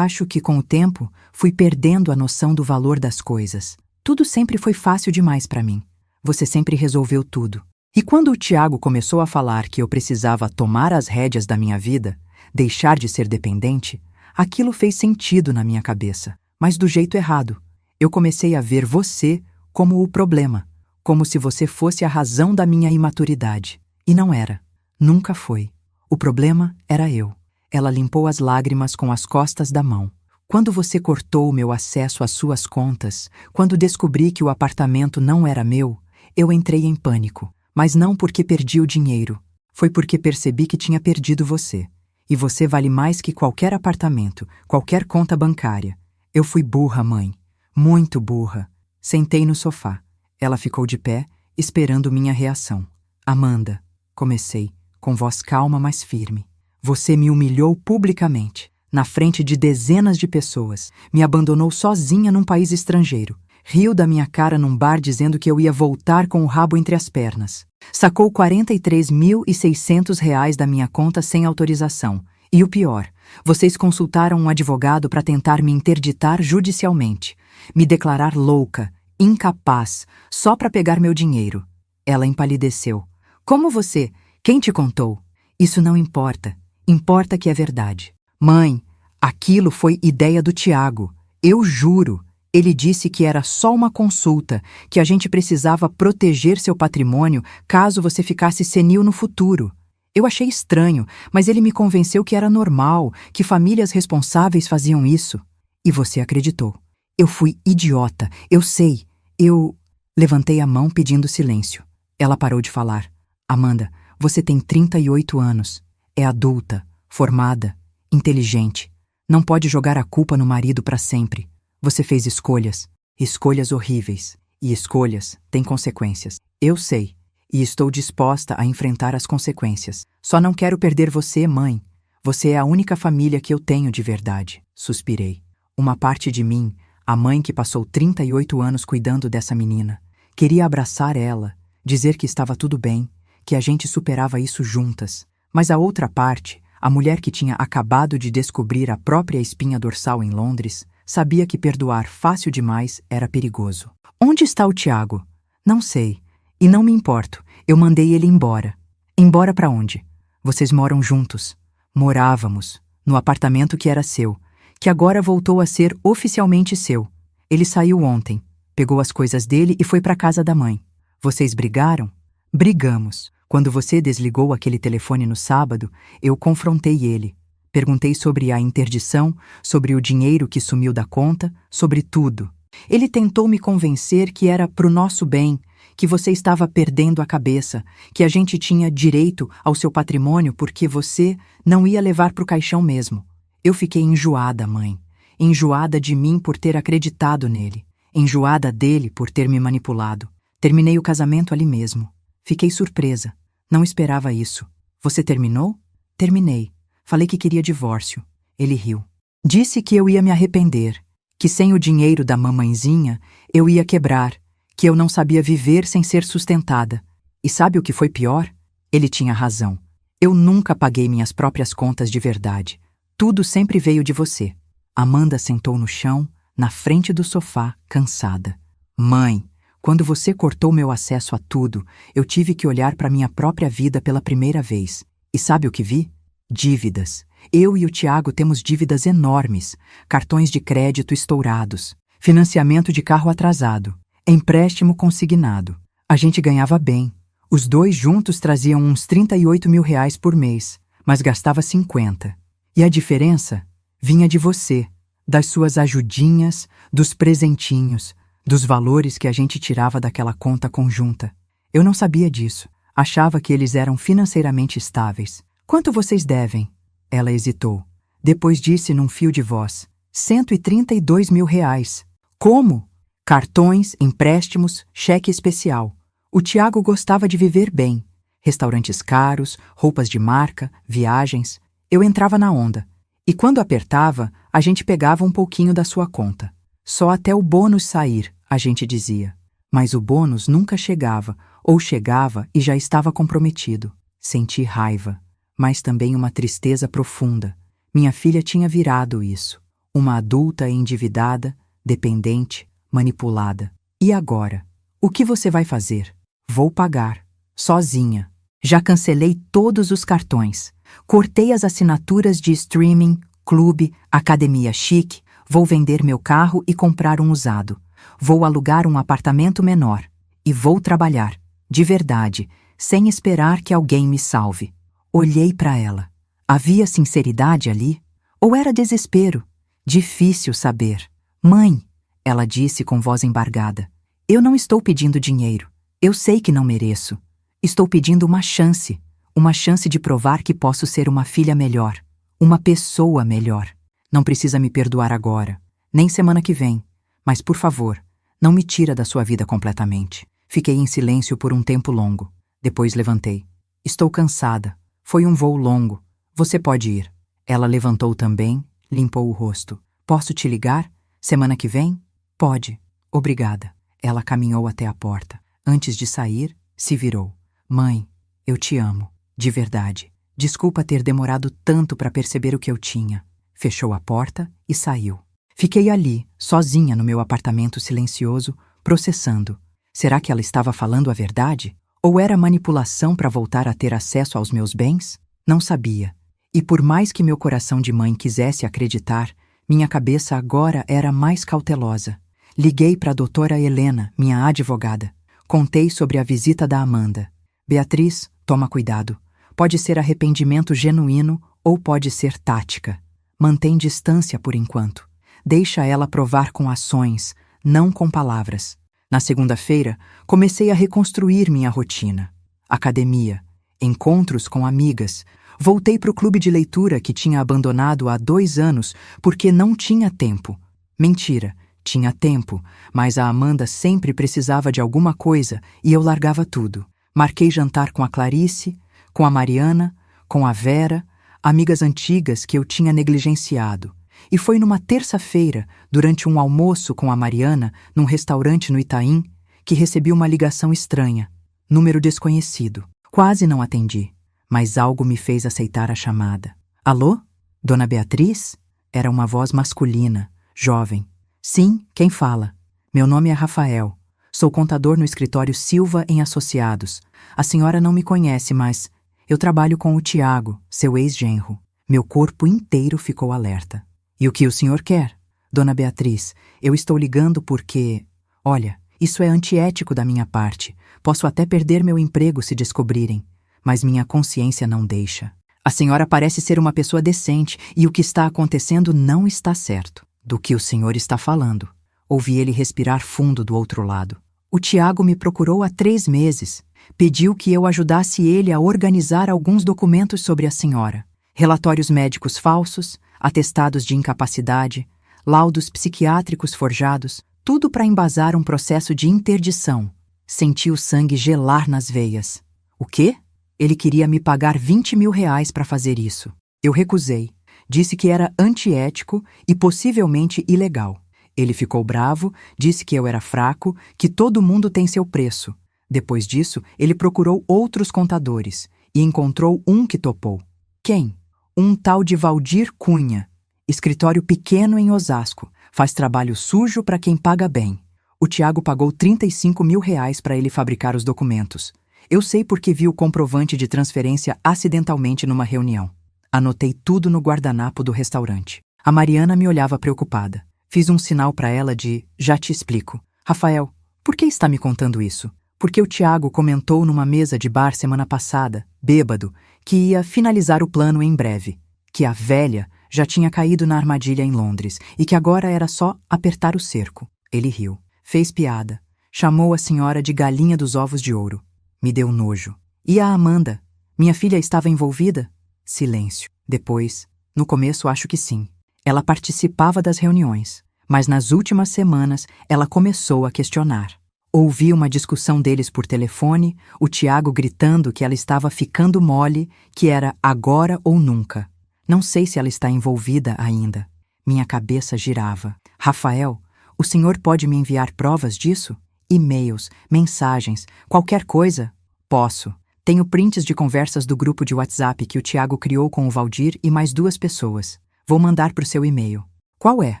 com o tempo fui perdendo a noção do valor das coisas. Tudo sempre foi fácil demais para mim. Você sempre resolveu tudo. E quando o Tiago começou a falar que eu precisava tomar as rédeas da minha vida, deixar de ser dependente, aquilo fez sentido na minha cabeça, mas do jeito errado. Eu comecei a ver você como o problema, como se você fosse a razão da minha imaturidade. E não era. Nunca foi. O problema era eu. Ela limpou as lágrimas com as costas da mão. Quando você cortou o meu acesso às suas contas, quando descobri que o apartamento não era meu, eu entrei em pânico. Mas não porque perdi o dinheiro. Foi porque percebi que tinha perdido você. E você vale mais que qualquer apartamento, qualquer conta bancária. Eu fui burra, mãe. Muito burra. Sentei no sofá. Ela ficou de pé, esperando minha reação. Amanda, comecei, com voz calma, mas firme. Você me humilhou publicamente, na frente de dezenas de pessoas. Me abandonou sozinha num país estrangeiro. Riu da minha cara num bar dizendo que eu ia voltar com o rabo entre as pernas. Sacou R$ 43.600 da minha conta sem autorização. E o pior, vocês consultaram um advogado para tentar me interditar judicialmente. Me declarar louca, incapaz, só para pegar meu dinheiro. Ela empalideceu. Como você? Quem te contou? Isso não importa. Importa que é verdade. Mãe, aquilo foi ideia do Tiago. Eu juro. Ele disse que era só uma consulta, que a gente precisava proteger seu patrimônio caso você ficasse senil no futuro. Eu achei estranho, mas ele me convenceu que era normal, que famílias responsáveis faziam isso. E você acreditou. Eu fui idiota, eu sei. Eu... Levantei a mão pedindo silêncio. Ela parou de falar. Amanda, você tem 38 anos. É adulta, formada, inteligente. Não pode jogar a culpa no marido para sempre. Você fez escolhas, escolhas horríveis. E escolhas têm consequências. Eu sei, e estou disposta a enfrentar as consequências. Só não quero perder você, mãe. Você é a única família que eu tenho de verdade. Suspirei. Uma parte de mim, a mãe que passou 38 anos cuidando dessa menina, queria abraçar ela, dizer que estava tudo bem, que a gente superava isso juntas. Mas a outra parte, a mulher que tinha acabado de descobrir a própria espinha dorsal em Londres, sabia que perdoar fácil demais era perigoso. Onde está o Tiago? Não sei. E não me importo. Eu mandei ele embora. Embora para onde? Vocês moram juntos. Morávamos, no apartamento que era seu, que agora voltou a ser oficialmente seu. Ele saiu ontem, pegou as coisas dele e foi para casa da mãe. Vocês brigaram? Brigamos. Quando você desligou aquele telefone no sábado, eu confrontei ele. Perguntei sobre a interdição, sobre o dinheiro que sumiu da conta, sobre tudo. Ele tentou me convencer que era pro nosso bem, que você estava perdendo a cabeça, que a gente tinha direito ao seu patrimônio porque você não ia levar pro caixão mesmo. Eu fiquei enjoada, mãe. Enjoada de mim por ter acreditado nele. Enjoada dele por ter me manipulado. Terminei o casamento ali mesmo. Fiquei surpresa. Não esperava isso. Você terminou? Terminei. Falei que queria divórcio. Ele riu. Disse que eu ia me arrepender, que sem o dinheiro da mamãezinha eu ia quebrar, que eu não sabia viver sem ser sustentada. E sabe o que foi pior? Ele tinha razão. Eu nunca paguei minhas próprias contas de verdade. Tudo sempre veio de você. Amanda sentou no chão, na frente do sofá, cansada. Mãe, quando você cortou meu acesso a tudo, eu tive que olhar para minha própria vida pela primeira vez. E sabe o que vi? Dívidas. Eu e o Tiago temos dívidas enormes, cartões de crédito estourados, financiamento de carro atrasado, empréstimo consignado. A gente ganhava bem. Os dois juntos traziam uns 38 mil reais por mês, mas gastava 50. E a diferença vinha de você, das suas ajudinhas, dos presentinhos, dos valores que a gente tirava daquela conta conjunta. Eu não sabia disso. Achava que eles eram financeiramente estáveis. Quanto vocês devem? Ela hesitou. Depois disse num fio de voz. 132 mil reais. Como? Cartões, empréstimos, cheque especial. O Tiago gostava de viver bem. Restaurantes caros, roupas de marca, viagens. Eu entrava na onda. E quando apertava, a gente pegava um pouquinho da sua conta. Só até o bônus sair, a gente dizia. Mas o bônus nunca chegava, ou chegava e já estava comprometido. Senti raiva. Mas também uma tristeza profunda. Minha filha tinha virado isso. Uma adulta endividada, dependente, manipulada. E agora? O que você vai fazer? Vou pagar. Sozinha. Já cancelei todos os cartões. Cortei as assinaturas de streaming, clube, academia chique. Vou vender meu carro e comprar um usado. Vou alugar um apartamento menor. E vou trabalhar. De verdade, sem esperar que alguém me salve. Olhei para ela. Havia sinceridade ali? Ou era desespero? Difícil saber. Mãe, ela disse com voz embargada, eu não estou pedindo dinheiro. Eu sei que não mereço. Estou pedindo uma chance de provar que posso ser uma filha melhor, uma pessoa melhor. Não precisa me perdoar agora, nem semana que vem. Mas, por favor, não me tira da sua vida completamente. Fiquei em silêncio por um tempo longo. Depois levantei. Estou cansada. Foi um voo longo. Você pode ir. Ela levantou também, limpou o rosto. Posso te ligar? Semana que vem? Pode. Obrigada. Ela caminhou até a porta. Antes de sair, se virou. Mãe, eu te amo. De verdade. Desculpa ter demorado tanto para perceber o que eu tinha. Fechou a porta e saiu. Fiquei ali, sozinha no meu apartamento silencioso, processando. Será que ela estava falando a verdade? Ou era manipulação para voltar a ter acesso aos meus bens? Não sabia. E por mais que meu coração de mãe quisesse acreditar, minha cabeça agora era mais cautelosa. Liguei para a doutora Helena, minha advogada. Contei sobre a visita da Amanda. Beatriz, toma cuidado. Pode ser arrependimento genuíno ou pode ser tática. Mantém distância por enquanto. Deixa ela provar com ações, não com palavras. Na segunda-feira, comecei a reconstruir minha rotina. Academia, encontros com amigas. Voltei para o clube de leitura que tinha abandonado há 2 anos porque não tinha tempo. Mentira, tinha tempo, mas a Amanda sempre precisava de alguma coisa e eu largava tudo. Marquei jantar com a Clarice, com a Mariana, com a Vera, amigas antigas que eu tinha negligenciado. E foi numa terça-feira, durante um almoço com a Mariana, num restaurante no Itaim, que recebi uma ligação estranha. Número desconhecido. Quase não atendi, mas algo me fez aceitar a chamada. Alô? Dona Beatriz? Era uma voz masculina, jovem. Sim, quem fala? Meu nome é Rafael. Sou contador no escritório Silva em Associados. A senhora não me conhece, mas eu trabalho com o Tiago, seu ex-genro. Meu corpo inteiro ficou alerta. E o que o senhor quer? Dona Beatriz, eu estou ligando porque... Olha, isso é antiético da minha parte. Posso até perder meu emprego se descobrirem, mas minha consciência não deixa. A senhora parece ser uma pessoa decente e o que está acontecendo não está certo. Do que o senhor está falando? Ouvi ele respirar fundo do outro lado. O Tiago me procurou há 3 meses. Pediu que eu ajudasse ele a organizar alguns documentos sobre a senhora. Relatórios médicos falsos, atestados de incapacidade, laudos psiquiátricos forjados, tudo para embasar um processo de interdição. Senti o sangue gelar nas veias. O quê? Ele queria me pagar R$ 20.000 para fazer isso. Eu recusei. Disse que era antiético e possivelmente ilegal. Ele ficou bravo, disse que eu era fraco, que todo mundo tem seu preço. Depois disso, ele procurou outros contadores e encontrou um que topou. Quem? Um tal de Valdir Cunha. Escritório pequeno em Osasco. Faz trabalho sujo para quem paga bem. O Tiago pagou R$ 35.000 para ele fabricar os documentos. Eu sei porque vi o comprovante de transferência acidentalmente numa reunião. Anotei tudo no guardanapo do restaurante. A Mariana me olhava preocupada. Fiz um sinal para ela de já te explico. Rafael, por que está me contando isso? Porque o Tiago comentou numa mesa de bar semana passada, bêbado, que ia finalizar o plano em breve. Que a velha já tinha caído na armadilha em Londres e que agora era só apertar o cerco. Ele riu. Fez piada. Chamou a senhora de galinha dos ovos de ouro. Me deu nojo. E a Amanda? Minha filha estava envolvida? Silêncio. Depois, no começo acho que sim. Ela participava das reuniões, mas nas últimas semanas ela começou a questionar. Ouvi uma discussão deles por telefone, o Tiago gritando que ela estava ficando mole, que era agora ou nunca. Não sei se ela está envolvida ainda. Minha cabeça girava. Rafael, o senhor pode me enviar provas disso? E-mails, mensagens, qualquer coisa? Posso. Tenho prints de conversas do grupo de WhatsApp que o Tiago criou com o Valdir e mais 2 pessoas. Vou mandar para o seu e-mail. Qual é?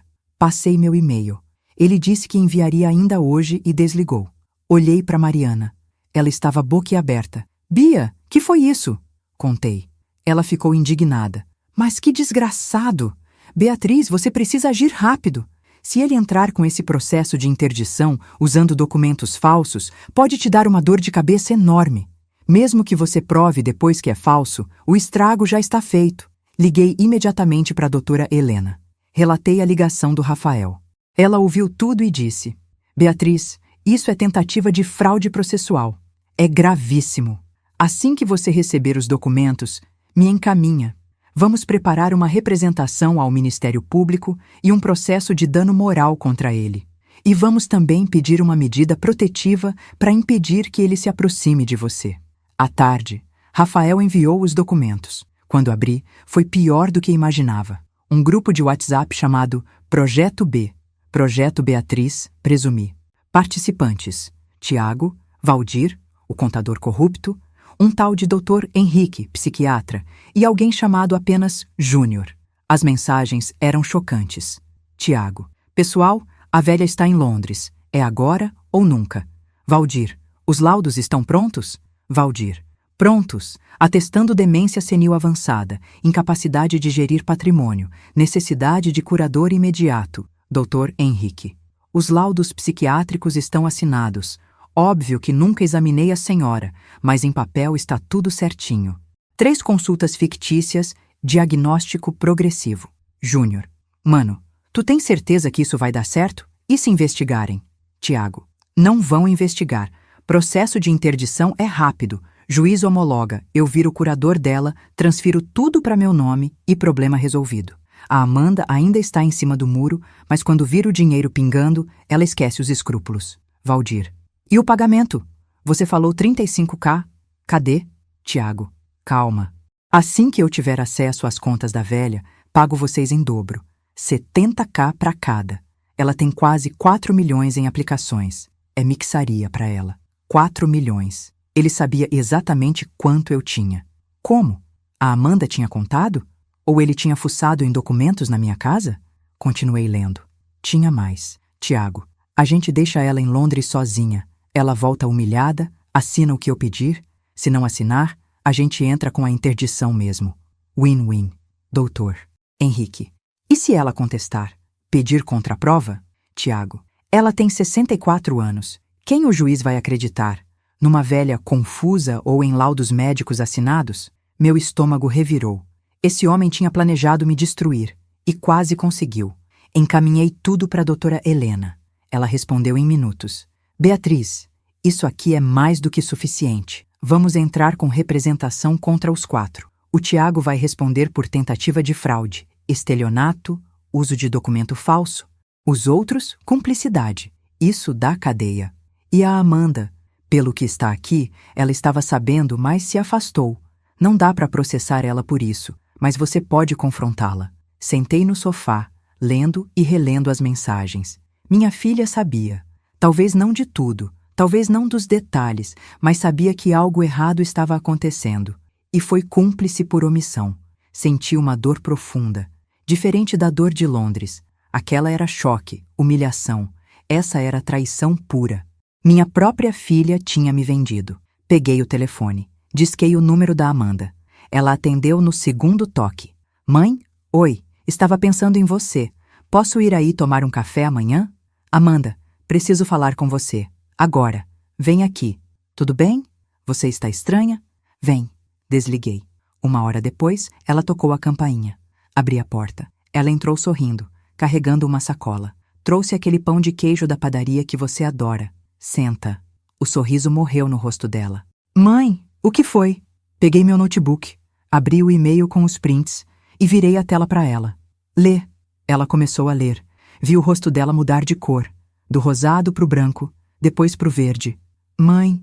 Passei meu e-mail. Ele disse que enviaria ainda hoje e desligou. Olhei para Mariana. Ela estava boquiaberta. Bia, que foi isso? Contei. Ela ficou indignada. Mas que desgraçado! Beatriz, você precisa agir rápido. Se ele entrar com esse processo de interdição, usando documentos falsos, pode te dar uma dor de cabeça enorme. Mesmo que você prove depois que é falso, o estrago já está feito. Liguei imediatamente para a doutora Helena. Relatei a ligação do Rafael. Ela ouviu tudo e disse: Beatriz, isso é tentativa de fraude processual. É gravíssimo. Assim que você receber os documentos, me encaminha. Vamos preparar uma representação ao Ministério Público e um processo de dano moral contra ele. E vamos também pedir uma medida protetiva para impedir que ele se aproxime de você. À tarde, Rafael enviou os documentos. Quando abri, foi pior do que imaginava. Um grupo de WhatsApp chamado Projeto B. Projeto Beatriz, presumi. Participantes: Tiago, Valdir, o contador corrupto, um tal de Dr. Henrique, psiquiatra, e alguém chamado apenas Júnior. As mensagens eram chocantes. Tiago: Pessoal, a velha está em Londres. É agora ou nunca. Valdir, os laudos estão prontos? Valdir, prontos, atestando demência senil avançada, incapacidade de gerir patrimônio, necessidade de curador imediato. Dr. Henrique. Os laudos psiquiátricos estão assinados. Óbvio que nunca examinei a senhora, mas em papel está tudo certinho. 3 consultas fictícias, diagnóstico progressivo. Júnior. Mano, tu tens certeza que isso vai dar certo? E se investigarem? Tiago. Não vão investigar. Processo de interdição é rápido. Juiz homologa, eu viro o curador dela, transfiro tudo para meu nome e problema resolvido. A Amanda ainda está em cima do muro, mas quando vira o dinheiro pingando, ela esquece os escrúpulos. Valdir. E o pagamento? Você falou 35K. Cadê? Tiago. Calma. Assim que eu tiver acesso às contas da velha, pago vocês em dobro. 70K para cada. Ela tem quase 4 milhões em aplicações. É mixaria para ela. 4 milhões. Ele sabia exatamente quanto eu tinha. Como? A Amanda tinha contado? Ou ele tinha fuçado em documentos na minha casa? Continuei lendo. Tinha mais. Tiago. A gente deixa ela em Londres sozinha. Ela volta humilhada, assina o que eu pedir. Se não assinar, a gente entra com a interdição mesmo. Win-win. Doutor. Henrique. E se ela contestar? Pedir contraprova? Tiago. Ela tem 64 anos. Quem o juiz vai acreditar? Numa velha confusa ou em laudos médicos assinados? Meu estômago revirou. Esse homem tinha planejado me destruir. E quase conseguiu. Encaminhei tudo para a doutora Helena. Ela respondeu em minutos. Beatriz, isso aqui é mais do que suficiente. Vamos entrar com representação contra os 4. O Tiago vai responder por tentativa de fraude, estelionato, uso de documento falso. Os outros, cumplicidade. Isso dá cadeia. E a Amanda, pelo que está aqui, ela estava sabendo, mas se afastou. Não dá para processar ela por isso, mas você pode confrontá-la. Sentei no sofá, lendo e relendo as mensagens. Minha filha sabia. Talvez não de tudo, talvez não dos detalhes, mas sabia que algo errado estava acontecendo. E foi cúmplice por omissão. Senti uma dor profunda, diferente da dor de Londres. Aquela era choque, humilhação. Essa era traição pura. Minha própria filha tinha me vendido. Peguei o telefone. Disquei o número da Amanda. Ela atendeu no segundo toque. Mãe? Oi, estava pensando em você. Posso ir aí tomar um café amanhã? Amanda, preciso falar com você. Agora. Vem aqui. Tudo bem? Você está estranha? Vem. Desliguei. 1 hora depois, ela tocou a campainha. Abri a porta. Ela entrou sorrindo, carregando uma sacola. Trouxe aquele pão de queijo da padaria que você adora. Senta. O sorriso morreu no rosto dela. Mãe, o que foi? Peguei meu notebook, abri o e-mail com os prints e virei a tela para ela. Lê. Ela começou a ler. Vi o rosto dela mudar de cor, do rosado pro branco, depois pro verde. Mãe,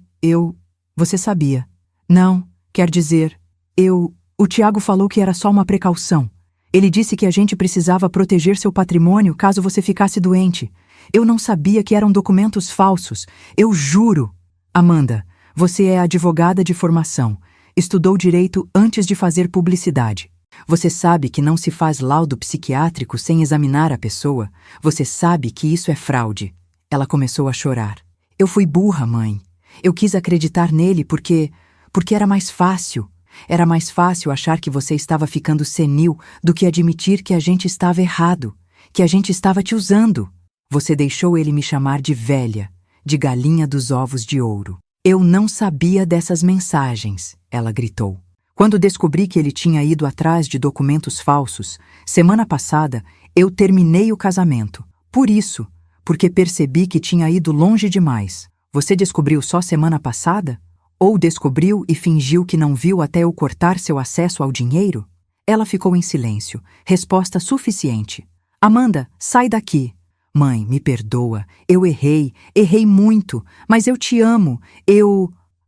Você sabia. Não, quer dizer, O Tiago falou que era só uma precaução. Ele disse que a gente precisava proteger seu patrimônio caso você ficasse doente. Eu não sabia que eram documentos falsos. Eu juro. Amanda, você é advogada de formação. Estudou direito antes de fazer publicidade. Você sabe que não se faz laudo psiquiátrico sem examinar a pessoa. Você sabe que isso é fraude. Ela começou a chorar. Eu fui burra, mãe. Eu quis acreditar nele porque era mais fácil. Era mais fácil achar que você estava ficando senil do que admitir que a gente estava errado, que a gente estava te usando. Você deixou ele me chamar de velha, de galinha dos ovos de ouro. Eu não sabia dessas mensagens, ela gritou. Quando descobri que ele tinha ido atrás de documentos falsos, semana passada, eu terminei o casamento. Por isso, porque percebi que tinha ido longe demais. Você descobriu só semana passada? Ou descobriu e fingiu que não viu até eu cortar seu acesso ao dinheiro? Ela ficou em silêncio. Resposta suficiente. Amanda, sai daqui. Mãe, me perdoa. Eu errei muito, mas eu te amo.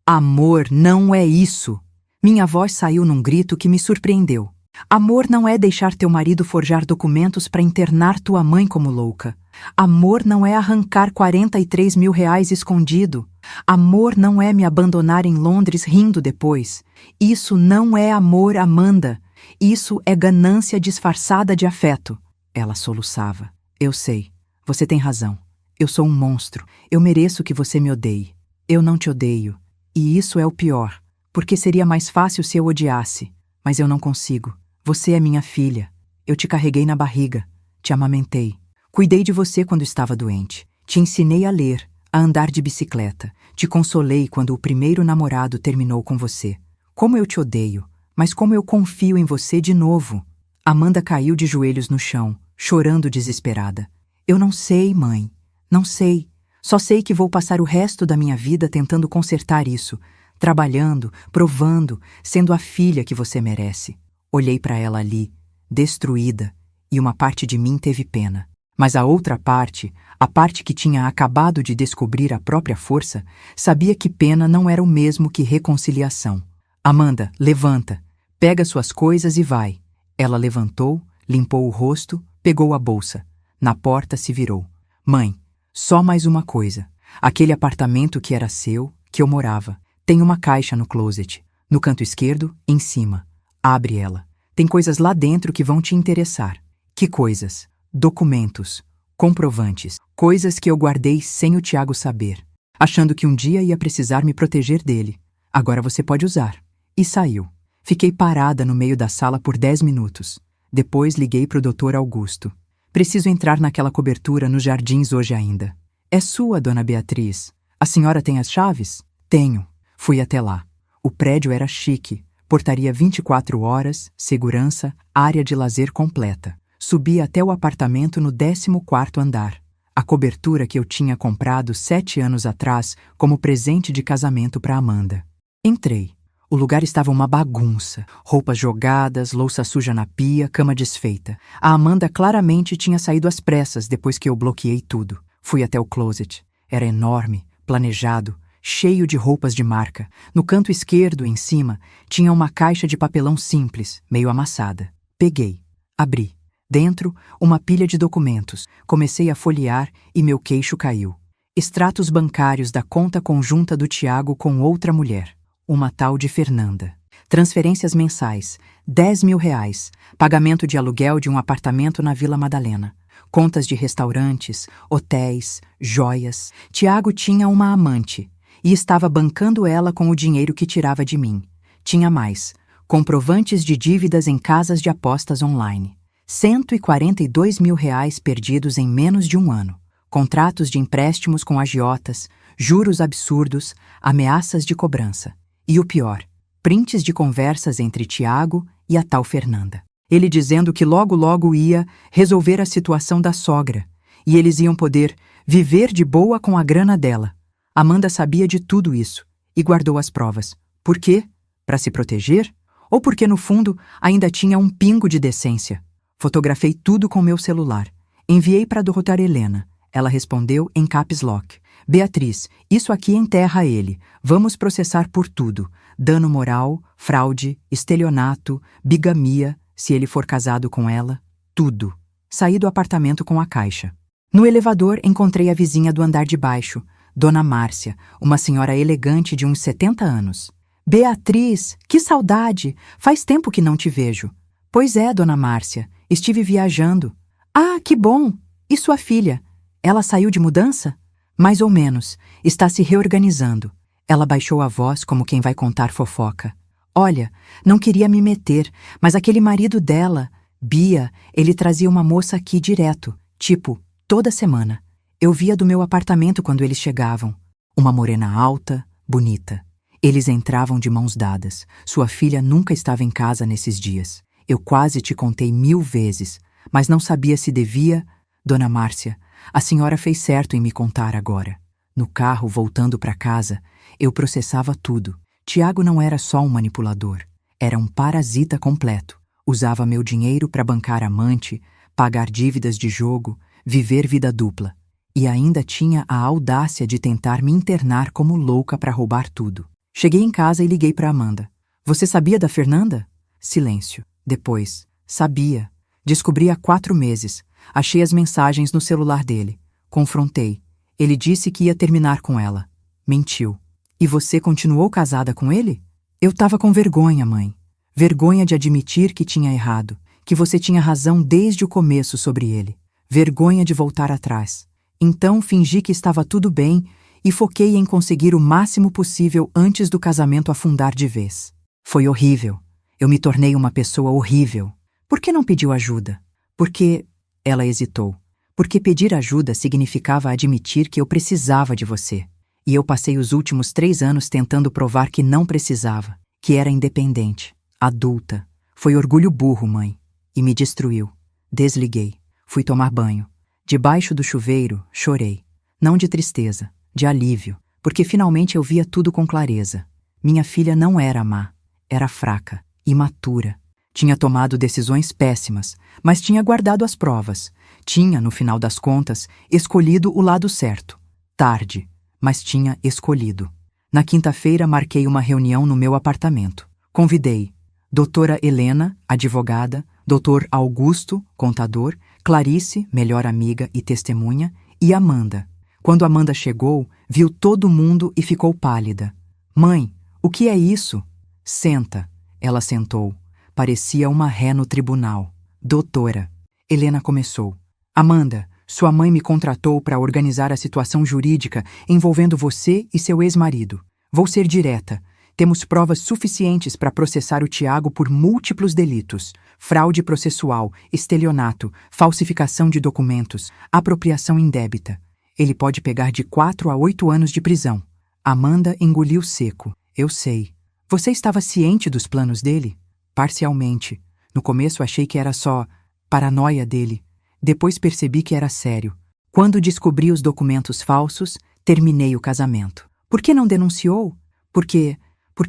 Amor não é isso. Minha voz saiu num grito que me surpreendeu. Amor não é deixar teu marido forjar documentos para internar tua mãe como louca. Amor não é arrancar 43 mil reais escondido. Amor não é me abandonar em Londres rindo depois. Isso não é amor, Amanda. Isso é ganância disfarçada de afeto. Ela soluçava. Eu sei. Você tem razão. Eu sou um monstro. Eu mereço que você me odeie. Eu não te odeio. E isso é o pior. Porque seria mais fácil se eu odiasse. Mas eu não consigo. Você é minha filha. Eu te carreguei na barriga. Te amamentei. Cuidei de você quando estava doente. Te ensinei a ler, a andar de bicicleta. Te consolei quando o primeiro namorado terminou com você. Como eu te odeio. Mas como eu confio em você de novo. Amanda caiu de joelhos no chão, chorando desesperada. Eu não sei, mãe. Não sei. Só sei que vou passar o resto da minha vida tentando consertar isso. Trabalhando, provando, sendo a filha que você merece. Olhei para ela ali, destruída, e uma parte de mim teve pena. Mas a outra parte, a parte que tinha acabado de descobrir a própria força, sabia que pena não era o mesmo que reconciliação. Amanda, levanta. Pega suas coisas e vai. Ela levantou, limpou o rosto, pegou a bolsa. Na porta se virou. Mãe, só mais uma coisa. Aquele apartamento que era seu, que eu morava, tem uma caixa no closet. No canto esquerdo, em cima. Abre ela. Tem coisas lá dentro que vão te interessar. Que coisas? Documentos, comprovantes, coisas que eu guardei sem o Tiago saber, achando que um dia ia precisar me proteger dele. Agora você pode usar. E saiu. Fiquei parada no meio da sala por 10 minutos. Depois liguei para o Dr. Augusto. Preciso entrar naquela cobertura nos jardins hoje ainda. É sua, dona Beatriz. A senhora tem as chaves? Tenho. Fui até lá. O prédio era chique. Portaria 24 horas, segurança, área de lazer completa. Subi até o apartamento no 14º andar. A cobertura que eu tinha comprado 7 anos atrás como presente de casamento para Amanda. Entrei. O lugar estava uma bagunça. Roupas jogadas, louça suja na pia, cama desfeita. A Amanda claramente tinha saído às pressas depois que eu bloqueei tudo. Fui até o closet. Era enorme, planejado, cheio de roupas de marca. No canto esquerdo, em cima, tinha uma caixa de papelão simples, meio amassada. Peguei. Abri. Dentro, uma pilha de documentos. Comecei a folhear e meu queixo caiu. Extratos bancários da conta conjunta do Tiago com outra mulher. Uma tal de Fernanda. Transferências mensais, R$ 10.000. Pagamento de aluguel de um apartamento na Vila Madalena. Contas de restaurantes, hotéis, joias. Tiago tinha uma amante e estava bancando ela com o dinheiro que tirava de mim. Tinha mais. Comprovantes de dívidas em casas de apostas online. R$ 142.000 perdidos em menos de um ano. Contratos de empréstimos com agiotas, juros absurdos, ameaças de cobrança. E o pior, prints de conversas entre Tiago e a tal Fernanda. Ele dizendo que logo ia resolver a situação da sogra e eles iam poder viver de boa com a grana dela. Amanda sabia de tudo isso e guardou as provas. Por quê? Para se proteger? Ou porque no fundo ainda tinha um pingo de decência? Fotografei tudo com meu celular. Enviei para a doutora Helena. Ela respondeu em caps lock. Beatriz, isso aqui enterra ele. Vamos processar por tudo. Dano moral, fraude, estelionato, bigamia, se ele for casado com ela, tudo. Saí do apartamento com a caixa. No elevador encontrei a vizinha do andar de baixo, Dona Márcia, uma senhora elegante de uns 70 anos. Beatriz, que saudade! Faz tempo que não te vejo. Pois é, Dona Márcia, estive viajando. Ah, que bom! E sua filha? Ela saiu de mudança? Mais ou menos. Está se reorganizando. Ela baixou a voz como quem vai contar fofoca. Olha, não queria me meter, mas aquele marido dela, Bia, ele trazia uma moça aqui direto, tipo, toda semana. Eu via do meu apartamento quando eles chegavam. Uma morena alta, bonita. Eles entravam de mãos dadas. Sua filha nunca estava em casa nesses dias. Eu quase te contei 1000 vezes, mas não sabia se devia... Dona Márcia, a senhora fez certo em me contar agora. No carro, voltando para casa, eu processava tudo. Tiago não era só um manipulador. Era um parasita completo. Usava meu dinheiro para bancar amante, pagar dívidas de jogo, viver vida dupla. E ainda tinha a audácia de tentar me internar como louca para roubar tudo. Cheguei em casa e liguei para Amanda. Você sabia da Fernanda? Silêncio. Depois, sabia. Descobri há 4 meses. Achei as mensagens no celular dele. Confrontei. Ele disse que ia terminar com ela. Mentiu. E você continuou casada com ele? Eu estava com vergonha, mãe. Vergonha de admitir que tinha errado, que você tinha razão desde o começo sobre ele. Vergonha de voltar atrás. Então fingi que estava tudo bem e foquei em conseguir o máximo possível antes do casamento afundar de vez. Foi horrível. Eu me tornei uma pessoa horrível. Por que não pediu ajuda? Porque... Ela hesitou. Porque pedir ajuda significava admitir que eu precisava de você. E eu passei os últimos 3 anos tentando provar que não precisava, que era independente, adulta. Foi orgulho burro, mãe. E me destruiu. Desliguei. Fui tomar banho. Debaixo do chuveiro, chorei. Não de tristeza, de alívio, porque finalmente eu via tudo com clareza. Minha filha não era má. Era fraca, imatura. Tinha tomado decisões péssimas, mas tinha guardado as provas. Tinha, no final das contas, escolhido o lado certo. Tarde, mas tinha escolhido. Na quinta-feira marquei uma reunião no meu apartamento. Convidei doutora Helena, advogada, doutor Augusto, contador, Clarice, melhor amiga e testemunha, e Amanda. Quando Amanda chegou, viu todo mundo e ficou pálida. Mãe, o que é isso? Senta. Ela sentou. Parecia uma ré no tribunal. Doutora. Helena começou. Amanda, sua mãe me contratou para organizar a situação jurídica envolvendo você e seu ex-marido. Vou ser direta. Temos provas suficientes para processar o Tiago por múltiplos delitos: fraude processual, estelionato, falsificação de documentos, apropriação indébita. Ele pode pegar de 4 a 8 anos de prisão. Amanda engoliu seco. Eu sei. Você estava ciente dos planos dele? Parcialmente. No começo achei que era só paranoia dele. Depois percebi que era sério. Quando descobri os documentos falsos, terminei o casamento. Por que não denunciou? Porque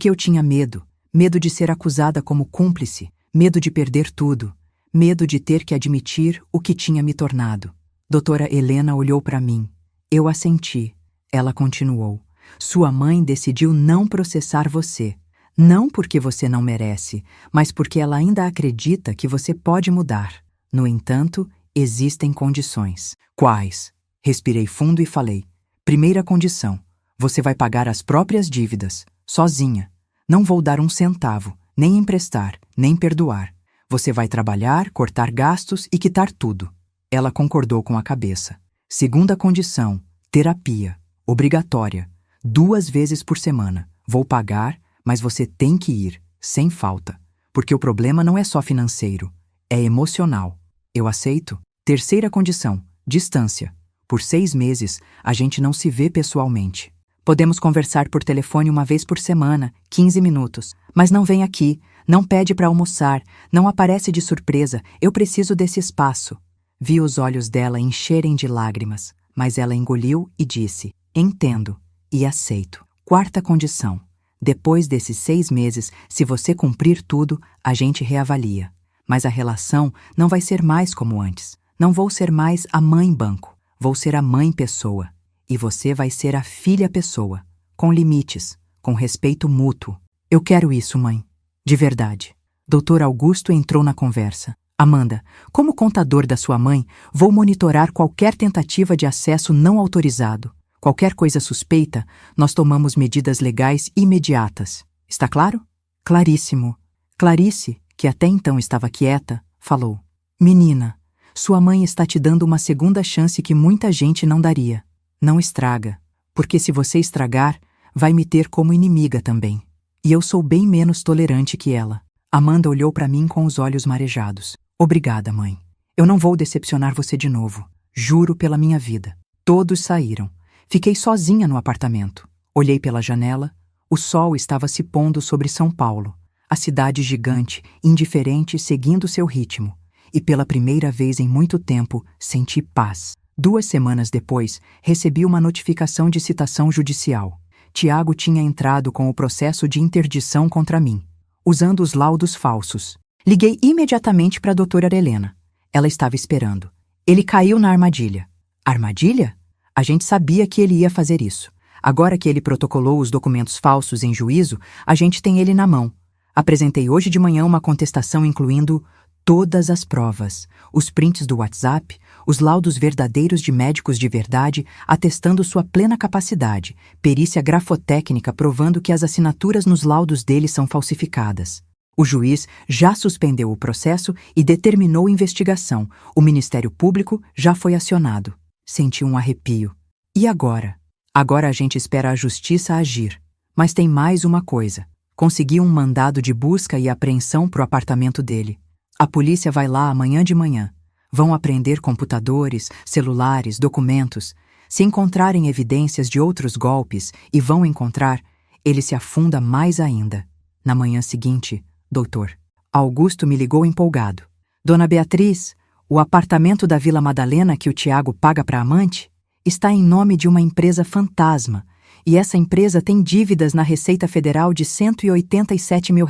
eu tinha medo. Medo de ser acusada como cúmplice. Medo de perder tudo. Medo de ter que admitir o que tinha me tornado. Doutora Helena olhou para mim. Eu assenti. Ela continuou. Sua mãe decidiu não processar você. Não porque você não merece, mas porque ela ainda acredita que você pode mudar. No entanto, existem condições. Quais? Respirei fundo e falei. Primeira condição. Você vai pagar as próprias dívidas, sozinha. Não vou dar um centavo, nem emprestar, nem perdoar. Você vai trabalhar, cortar gastos e quitar tudo. Ela concordou com a cabeça. Segunda condição. Terapia. Obrigatória. 2 vezes por semana. Vou pagar, mas você tem que ir, sem falta. Porque o problema não é só financeiro, é emocional. Eu aceito. Terceira condição, distância. Por 6 meses, a gente não se vê pessoalmente. Podemos conversar por telefone 1 vez por semana, 15 minutos. Mas não vem aqui, não pede para almoçar, não aparece de surpresa, eu preciso desse espaço. Vi os olhos dela encherem de lágrimas, mas ela engoliu e disse, entendo e aceito. Quarta condição. Depois desses 6 meses, se você cumprir tudo, a gente reavalia. Mas a relação não vai ser mais como antes. Não vou ser mais a mãe banco. Vou ser a mãe pessoa. E você vai ser a filha pessoa. Com limites, com respeito mútuo. Eu quero isso, mãe. De verdade. Doutor Augusto entrou na conversa. Amanda, como contador da sua mãe, vou monitorar qualquer tentativa de acesso não autorizado. Qualquer coisa suspeita, nós tomamos medidas legais imediatas. Está claro? Claríssimo. Clarice, que até então estava quieta, falou. Menina, sua mãe está te dando uma segunda chance que muita gente não daria. Não estraga, porque se você estragar, vai me ter como inimiga também. E eu sou bem menos tolerante que ela. Amanda olhou para mim com os olhos marejados. Obrigada, mãe. Eu não vou decepcionar você de novo. Juro pela minha vida. Todos saíram. Fiquei sozinha no apartamento. Olhei pela janela. O sol estava se pondo sobre São Paulo. A cidade gigante, indiferente, seguindo seu ritmo. E pela primeira vez em muito tempo, senti paz. 2 semanas depois, recebi uma notificação de citação judicial. Tiago tinha entrado com o processo de interdição contra mim, usando os laudos falsos. Liguei imediatamente para a doutora Helena. Ela estava esperando. Ele caiu na armadilha. Armadilha? A gente sabia que ele ia fazer isso. Agora que ele protocolou os documentos falsos em juízo, a gente tem ele na mão. Apresentei hoje de manhã uma contestação incluindo todas as provas, os prints do WhatsApp, os laudos verdadeiros de médicos de verdade atestando sua plena capacidade, perícia grafotécnica provando que as assinaturas nos laudos dele são falsificadas. O juiz já suspendeu o processo e determinou investigação. O Ministério Público já foi acionado. Senti um arrepio. E agora? Agora a gente espera a justiça agir. Mas tem mais uma coisa. Consegui um mandado de busca e apreensão pro apartamento dele. A polícia vai lá amanhã de manhã. Vão apreender computadores, celulares, documentos. Se encontrarem evidências de outros golpes e vão encontrar, ele se afunda mais ainda. Na manhã seguinte, doutor, Augusto me ligou empolgado. Dona Beatriz, o apartamento da Vila Madalena que o Tiago paga para a amante está em nome de uma empresa fantasma, e essa empresa tem dívidas na Receita Federal de R$ 187 mil.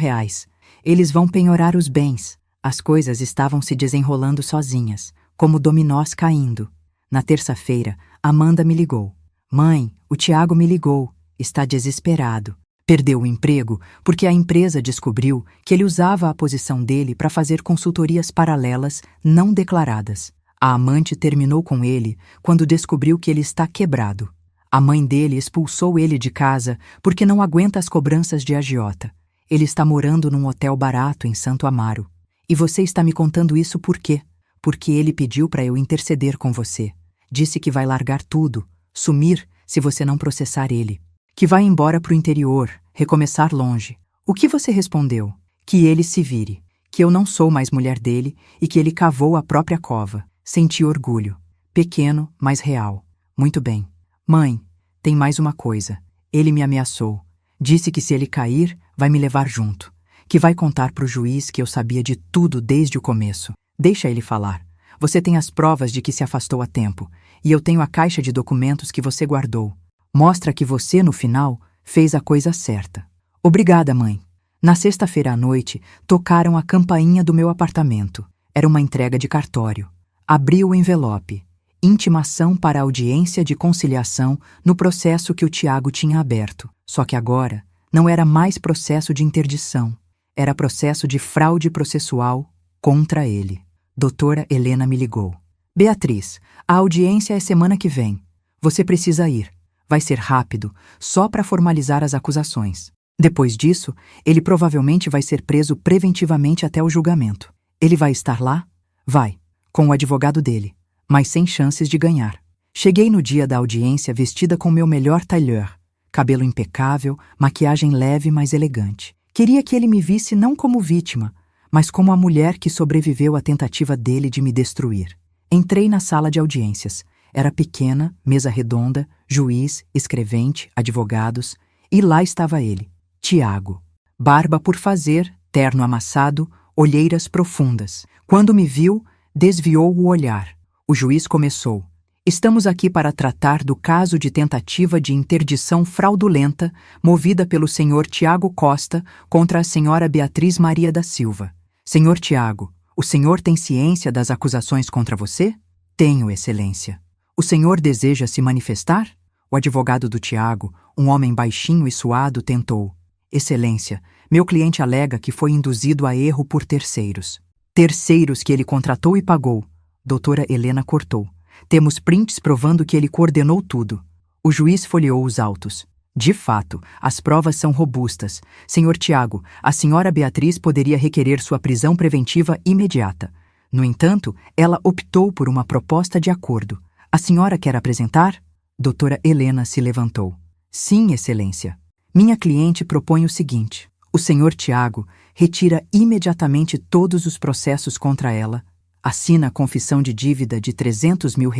Eles vão penhorar os bens. As coisas estavam se desenrolando sozinhas, como dominós caindo. Na terça-feira, Amanda me ligou. Mãe, o Tiago me ligou. Está desesperado. Perdeu o emprego porque a empresa descobriu que ele usava a posição dele para fazer consultorias paralelas não declaradas. A amante terminou com ele quando descobriu que ele está quebrado. A mãe dele expulsou ele de casa porque não aguenta as cobranças de agiota. Ele está morando num hotel barato em Santo Amaro. E você está me contando isso por quê? Porque ele pediu para eu interceder com você. Disse que vai largar tudo, sumir se você não processar ele. Que vai embora pro interior, recomeçar longe. O que você respondeu? Que ele se vire. Que eu não sou mais mulher dele e que ele cavou a própria cova. Senti orgulho. Pequeno, mas real. Muito bem. Mãe, tem mais uma coisa. Ele me ameaçou. Disse que se ele cair, vai me levar junto. Que vai contar pro juiz que eu sabia de tudo desde o começo. Deixa ele falar. Você tem as provas de que se afastou a tempo, e eu tenho a caixa de documentos que você guardou. Mostra que você, no final, fez a coisa certa. Obrigada, mãe. Na sexta-feira à noite, tocaram a campainha do meu apartamento. Era uma entrega de cartório. Abri o envelope. Intimação para audiência de conciliação no processo que o Tiago tinha aberto. Só que agora não era mais processo de interdição. Era processo de fraude processual contra ele. Doutora Helena me ligou. Beatriz, a audiência é semana que vem. Você precisa ir. Vai ser rápido, só para formalizar as acusações. Depois disso, ele provavelmente vai ser preso preventivamente até o julgamento. Ele vai estar lá? Vai, com o advogado dele, mas sem chances de ganhar. Cheguei no dia da audiência vestida com meu melhor tailleur, cabelo impecável, maquiagem leve, mas elegante. Queria que ele me visse não como vítima, mas como a mulher que sobreviveu à tentativa dele de me destruir. Entrei na sala de audiências. Era pequena, mesa redonda, juiz, escrevente, advogados, e lá estava ele, Tiago. Barba por fazer, terno amassado, olheiras profundas. Quando me viu, desviou o olhar. O juiz começou. Estamos aqui para tratar do caso de tentativa de interdição fraudulenta movida pelo senhor Tiago Costa contra a senhora Beatriz Maria da Silva. Senhor Tiago, o senhor tem ciência das acusações contra você? Tenho, excelência. O senhor deseja se manifestar? O advogado do Tiago, um homem baixinho e suado, tentou. Excelência, meu cliente alega que foi induzido a erro por terceiros. Terceiros que ele contratou e pagou. Doutora Helena cortou. Temos prints provando que ele coordenou tudo. O juiz folheou os autos. De fato, as provas são robustas. Senhor Tiago, a senhora Beatriz poderia requerer sua prisão preventiva imediata. No entanto, ela optou por uma proposta de acordo. A senhora quer apresentar? Doutora Helena se levantou. Sim, excelência. Minha cliente propõe o seguinte. O senhor Tiago retira imediatamente todos os processos contra ela, assina a confissão de dívida de R$ 300 mil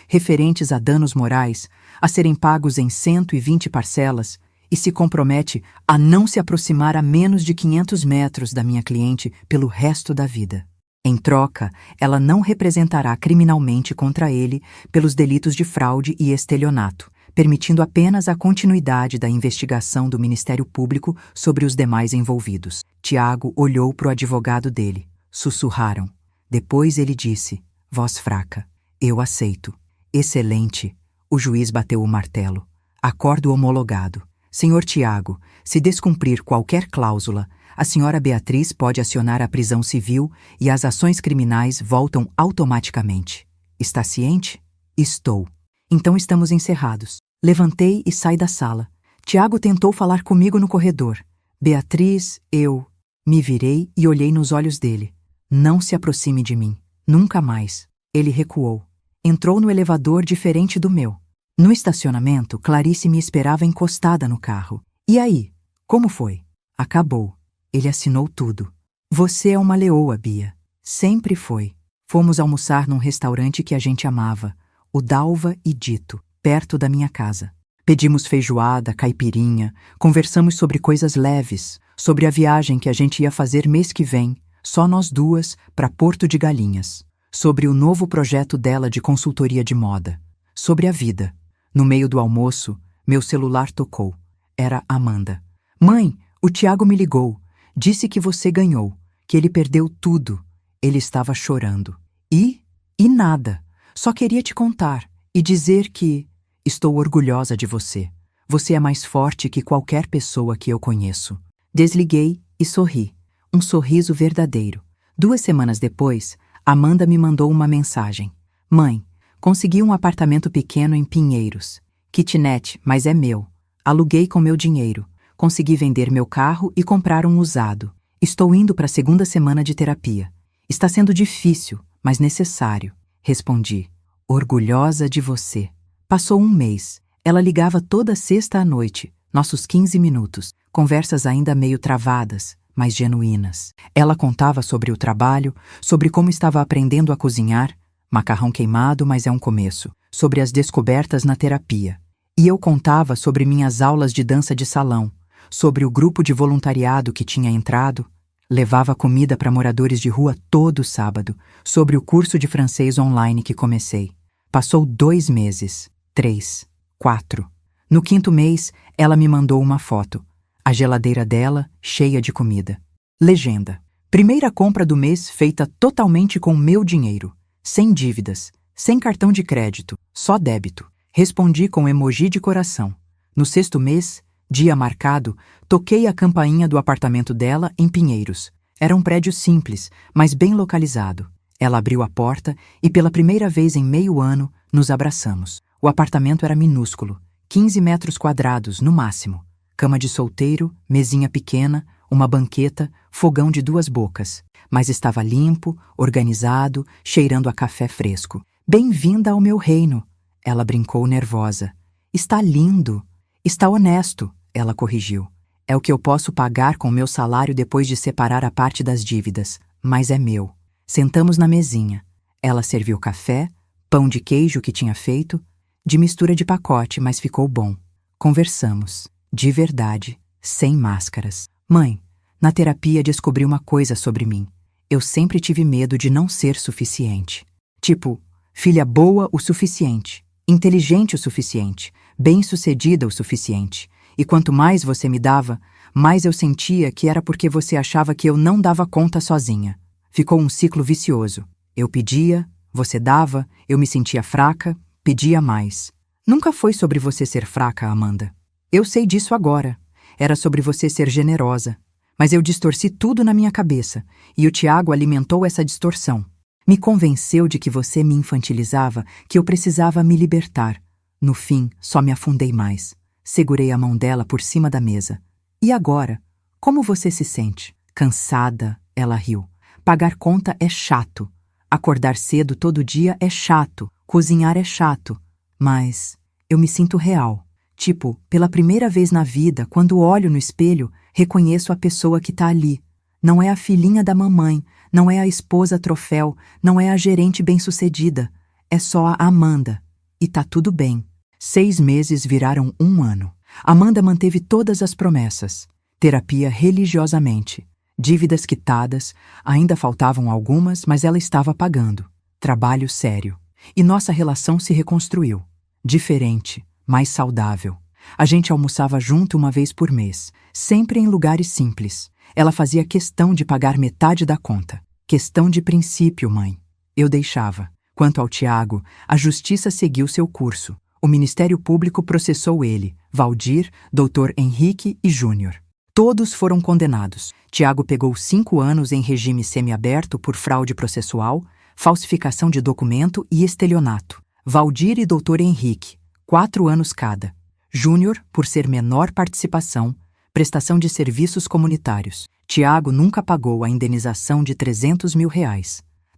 referentes a danos morais, a serem pagos em 120 parcelas, e se compromete a não se aproximar a menos de 500 metros da minha cliente pelo resto da vida. Em troca, ela não representará criminalmente contra ele pelos delitos de fraude e estelionato, permitindo apenas a continuidade da investigação do Ministério Público sobre os demais envolvidos. Tiago olhou para o advogado dele. Sussurraram. Depois ele disse, voz fraca, eu aceito. Excelente. O juiz bateu o martelo. Acordo homologado. Senhor Tiago, se descumprir qualquer cláusula, a senhora Beatriz pode acionar a prisão civil e as ações criminais voltam automaticamente. Está ciente? Estou. Então estamos encerrados. Levantei e saí da sala. Tiago tentou falar comigo no corredor. Beatriz, eu... Me virei e olhei nos olhos dele. Não se aproxime de mim. Nunca mais. Ele recuou. Entrou no elevador diferente do meu. No estacionamento, Clarice me esperava encostada no carro. E aí? Como foi? Acabou. Ele assinou tudo. Você é uma leoa, Bia. Sempre foi. Fomos almoçar num restaurante que a gente amava, o Dalva e Dito, perto da minha casa. Pedimos feijoada, caipirinha, conversamos sobre coisas leves, sobre a viagem que a gente ia fazer mês que vem, só nós duas, para Porto de Galinhas, sobre o novo projeto dela de consultoria de moda, sobre a vida. No meio do almoço, meu celular tocou. Era Amanda. Mãe, o Tiago me ligou. Disse que você ganhou, que ele perdeu tudo. Ele estava chorando. E nada. Só queria te contar e dizer que estou orgulhosa de você. Você é mais forte que qualquer pessoa que eu conheço. Desliguei e sorri. Um sorriso verdadeiro. 2 semanas depois, Amanda me mandou uma mensagem. Mãe, consegui um apartamento pequeno em Pinheiros. Kitnet, mas é meu. Aluguei com meu dinheiro. Consegui vender meu carro e comprar um usado. Estou indo para a 2ª semana de terapia. Está sendo difícil, mas necessário. Respondi. Orgulhosa de você. Passou 1 mês. Ela ligava toda sexta à noite, nossos 15 minutos, conversas ainda meio travadas, mas genuínas. Ela contava sobre o trabalho, sobre como estava aprendendo a cozinhar, macarrão queimado, mas é um começo, sobre as descobertas na terapia. E eu contava sobre minhas aulas de dança de salão, sobre o grupo de voluntariado que tinha entrado, levava comida para moradores de rua todo sábado, sobre o curso de francês online que comecei. Passou 2 meses, 3, 4. No 5º mês, ela me mandou uma foto. A geladeira dela, cheia de comida. Legenda. Primeira compra do mês feita totalmente com meu dinheiro. Sem dívidas, sem cartão de crédito, só débito. Respondi com emoji de coração. No 6º mês, dia marcado, toquei a campainha do apartamento dela em Pinheiros. Era um prédio simples, mas bem localizado. Ela abriu a porta e pela primeira vez em meio ano, nos abraçamos. O apartamento era minúsculo, 15 metros quadrados no máximo. Cama de solteiro, mesinha pequena, uma banqueta, fogão de 2 bocas. Mas estava limpo, organizado, cheirando a café fresco. Bem-vinda ao meu reino, ela brincou nervosa. Está lindo. Está honesto, ela corrigiu. É o que eu posso pagar com meu salário depois de separar a parte das dívidas, mas é meu. Sentamos na mesinha. Ela serviu café, pão de queijo que tinha feito, de mistura de pacote, mas ficou bom. Conversamos, de verdade, sem máscaras. Mãe, na terapia descobri uma coisa sobre mim. Eu sempre tive medo de não ser suficiente. Tipo, filha boa o suficiente, inteligente o suficiente, bem-sucedida o suficiente. E quanto mais você me dava, mais eu sentia que era porque você achava que eu não dava conta sozinha. Ficou um ciclo vicioso. Eu pedia, você dava, eu me sentia fraca, pedia mais. Nunca foi sobre você ser fraca, Amanda. Eu sei disso agora. Era sobre você ser generosa. Mas eu distorci tudo na minha cabeça, e o Tiago alimentou essa distorção. Me convenceu de que você me infantilizava, que eu precisava me libertar. No fim, só me afundei mais. Segurei a mão dela por cima da mesa. E agora? Como você se sente? Cansada, ela riu. Pagar conta é chato. Acordar cedo todo dia é chato. Cozinhar é chato. Mas eu me sinto real. Tipo, pela primeira vez na vida, quando olho no espelho, reconheço a pessoa que tá ali. Não é a filhinha da mamãe, não é a esposa troféu, não é a gerente bem-sucedida. É só a Amanda. E tá tudo bem. 6 meses viraram 1 ano. Amanda manteve todas as promessas. Terapia religiosamente. Dívidas quitadas, ainda faltavam algumas, mas ela estava pagando. Trabalho sério. E nossa relação se reconstruiu. Diferente, mais saudável. A gente almoçava junto 1 vez por mês, sempre em lugares simples. Ela fazia questão de pagar metade da conta. Questão de princípio, mãe. Eu deixava. Quanto ao Tiago, a justiça seguiu seu curso. O Ministério Público processou ele, Valdir, Dr. Henrique e Júnior. Todos foram condenados. Tiago pegou 5 anos em regime semiaberto por fraude processual, falsificação de documento e estelionato. Valdir e Dr. Henrique, 4 anos cada. Júnior, por ser menor participação, prestação de serviços comunitários. Tiago nunca pagou a indenização de R$300 mil.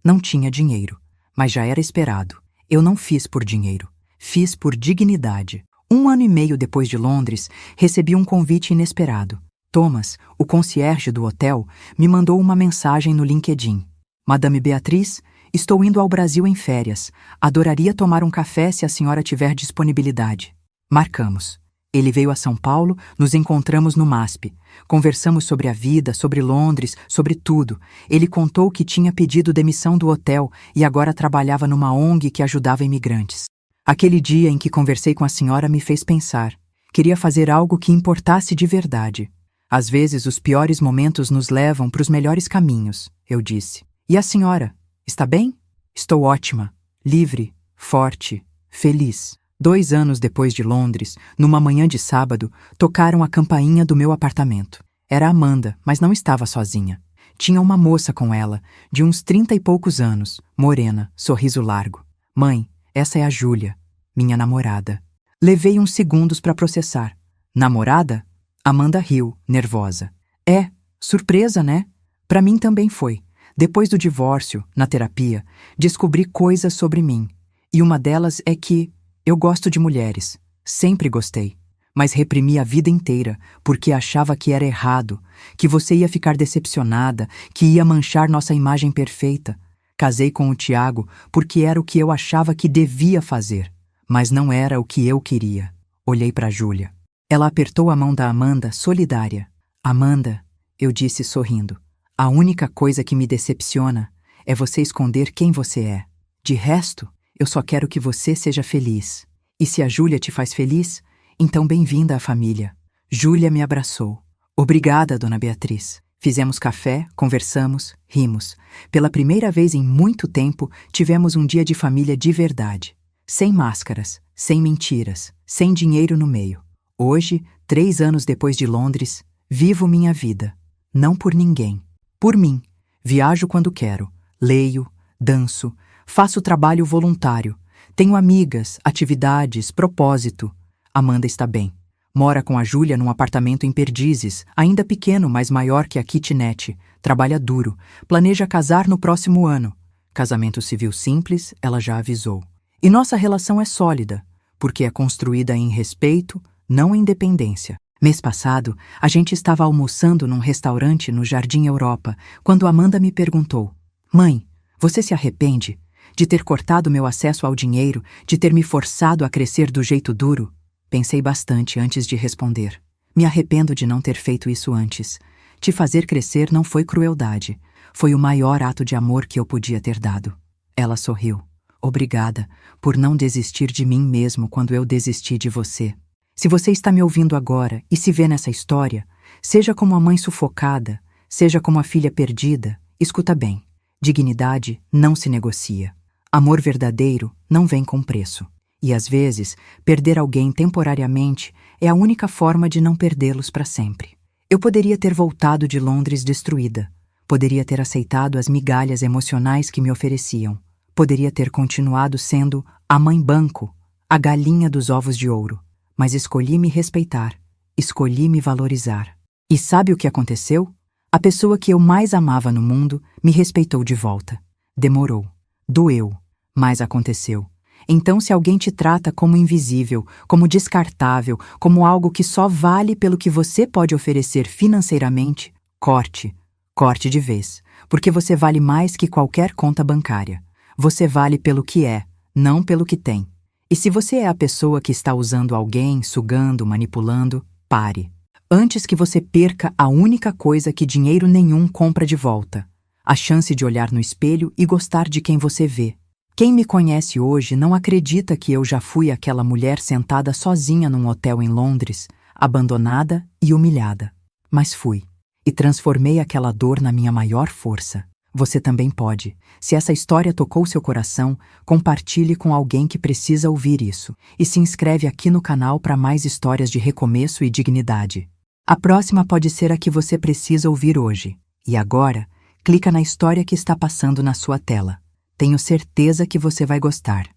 Não tinha dinheiro, mas já era esperado. Eu não fiz por dinheiro. Fiz por dignidade. 1 ano e meio depois de Londres, recebi um convite inesperado. Thomas, o concierge do hotel, me mandou uma mensagem no LinkedIn. Madame Beatriz, estou indo ao Brasil em férias. Adoraria tomar um café se a senhora tiver disponibilidade. Marcamos. Ele veio a São Paulo, nos encontramos no MASP. Conversamos sobre a vida, sobre Londres, sobre tudo. Ele contou que tinha pedido demissão do hotel e agora trabalhava numa ONG que ajudava imigrantes. Aquele dia em que conversei com a senhora me fez pensar. Queria fazer algo que importasse de verdade. Às vezes os piores momentos nos levam para os melhores caminhos, eu disse. E a senhora? Está bem? Estou ótima, livre, forte, feliz. 2 anos depois de Londres, numa manhã de sábado, tocaram a campainha do meu apartamento. Era Amanda, mas não estava sozinha. Tinha uma moça com ela, de uns 30 e poucos anos, morena, sorriso largo. Mãe, essa é a Júlia, minha namorada. Levei uns segundos para processar. Namorada? Amanda riu, nervosa. É, surpresa, né? Para mim também foi. Depois do divórcio, na terapia, descobri coisas sobre mim. E uma delas é que eu gosto de mulheres. Sempre gostei. Mas reprimi a vida inteira porque achava que era errado, que você ia ficar decepcionada, que ia manchar nossa imagem perfeita. Casei com o Tiago porque era o que eu achava que devia fazer, mas não era o que eu queria. Olhei para Júlia. Ela apertou a mão da Amanda, solidária. Amanda, eu disse sorrindo, a única coisa que me decepciona é você esconder quem você é. De resto, eu só quero que você seja feliz. E se a Júlia te faz feliz, então bem-vinda à família. Júlia me abraçou. Obrigada, dona Beatriz. Fizemos café, conversamos, rimos. Pela primeira vez em muito tempo, tivemos um dia de família de verdade. Sem máscaras, sem mentiras, sem dinheiro no meio. Hoje, 3 anos depois de Londres, vivo minha vida. Não por ninguém. Por mim. Viajo quando quero. Leio, danço, faço trabalho voluntário. Tenho amigas, atividades, propósito. Amanda está bem. Mora com a Júlia num apartamento em Perdizes, ainda pequeno, mas maior que a kitnet. Trabalha duro. Planeja casar no próximo ano. Casamento civil simples, ela já avisou. E nossa relação é sólida, porque é construída em respeito, não em dependência. Mês passado, a gente estava almoçando num restaurante no Jardim Europa, quando Amanda me perguntou: Mãe, você se arrepende de ter cortado meu acesso ao dinheiro, de ter me forçado a crescer do jeito duro? Pensei bastante antes de responder. Me arrependo de não ter feito isso antes. Te fazer crescer não foi crueldade. Foi o maior ato de amor que eu podia ter dado. Ela sorriu. Obrigada por não desistir de mim mesmo quando eu desisti de você. Se você está me ouvindo agora e se vê nessa história, seja como a mãe sufocada, seja como a filha perdida, escuta bem. Dignidade não se negocia. Amor verdadeiro não vem com preço. E às vezes, perder alguém temporariamente é a única forma de não perdê-los para sempre. Eu poderia ter voltado de Londres destruída. Poderia ter aceitado as migalhas emocionais que me ofereciam. Poderia ter continuado sendo a mãe banco, a galinha dos ovos de ouro. Mas escolhi me respeitar. Escolhi me valorizar. E sabe o que aconteceu? A pessoa que eu mais amava no mundo me respeitou de volta. Demorou. Doeu. Mas aconteceu. Então, se alguém te trata como invisível, como descartável, como algo que só vale pelo que você pode oferecer financeiramente, corte. Corte de vez. Porque você vale mais que qualquer conta bancária. Você vale pelo que é, não pelo que tem. E se você é a pessoa que está usando alguém, sugando, manipulando, pare. Antes que você perca a única coisa que dinheiro nenhum compra de volta. A chance de olhar no espelho e gostar de quem você vê. Quem me conhece hoje não acredita que eu já fui aquela mulher sentada sozinha num hotel em Londres, abandonada e humilhada. Mas fui. E transformei aquela dor na minha maior força. Você também pode. Se essa história tocou seu coração, compartilhe com alguém que precisa ouvir isso. E se inscreve aqui no canal para mais histórias de recomeço e dignidade. A próxima pode ser a que você precisa ouvir hoje. E agora, clica na história que está passando na sua tela. Tenho certeza que você vai gostar.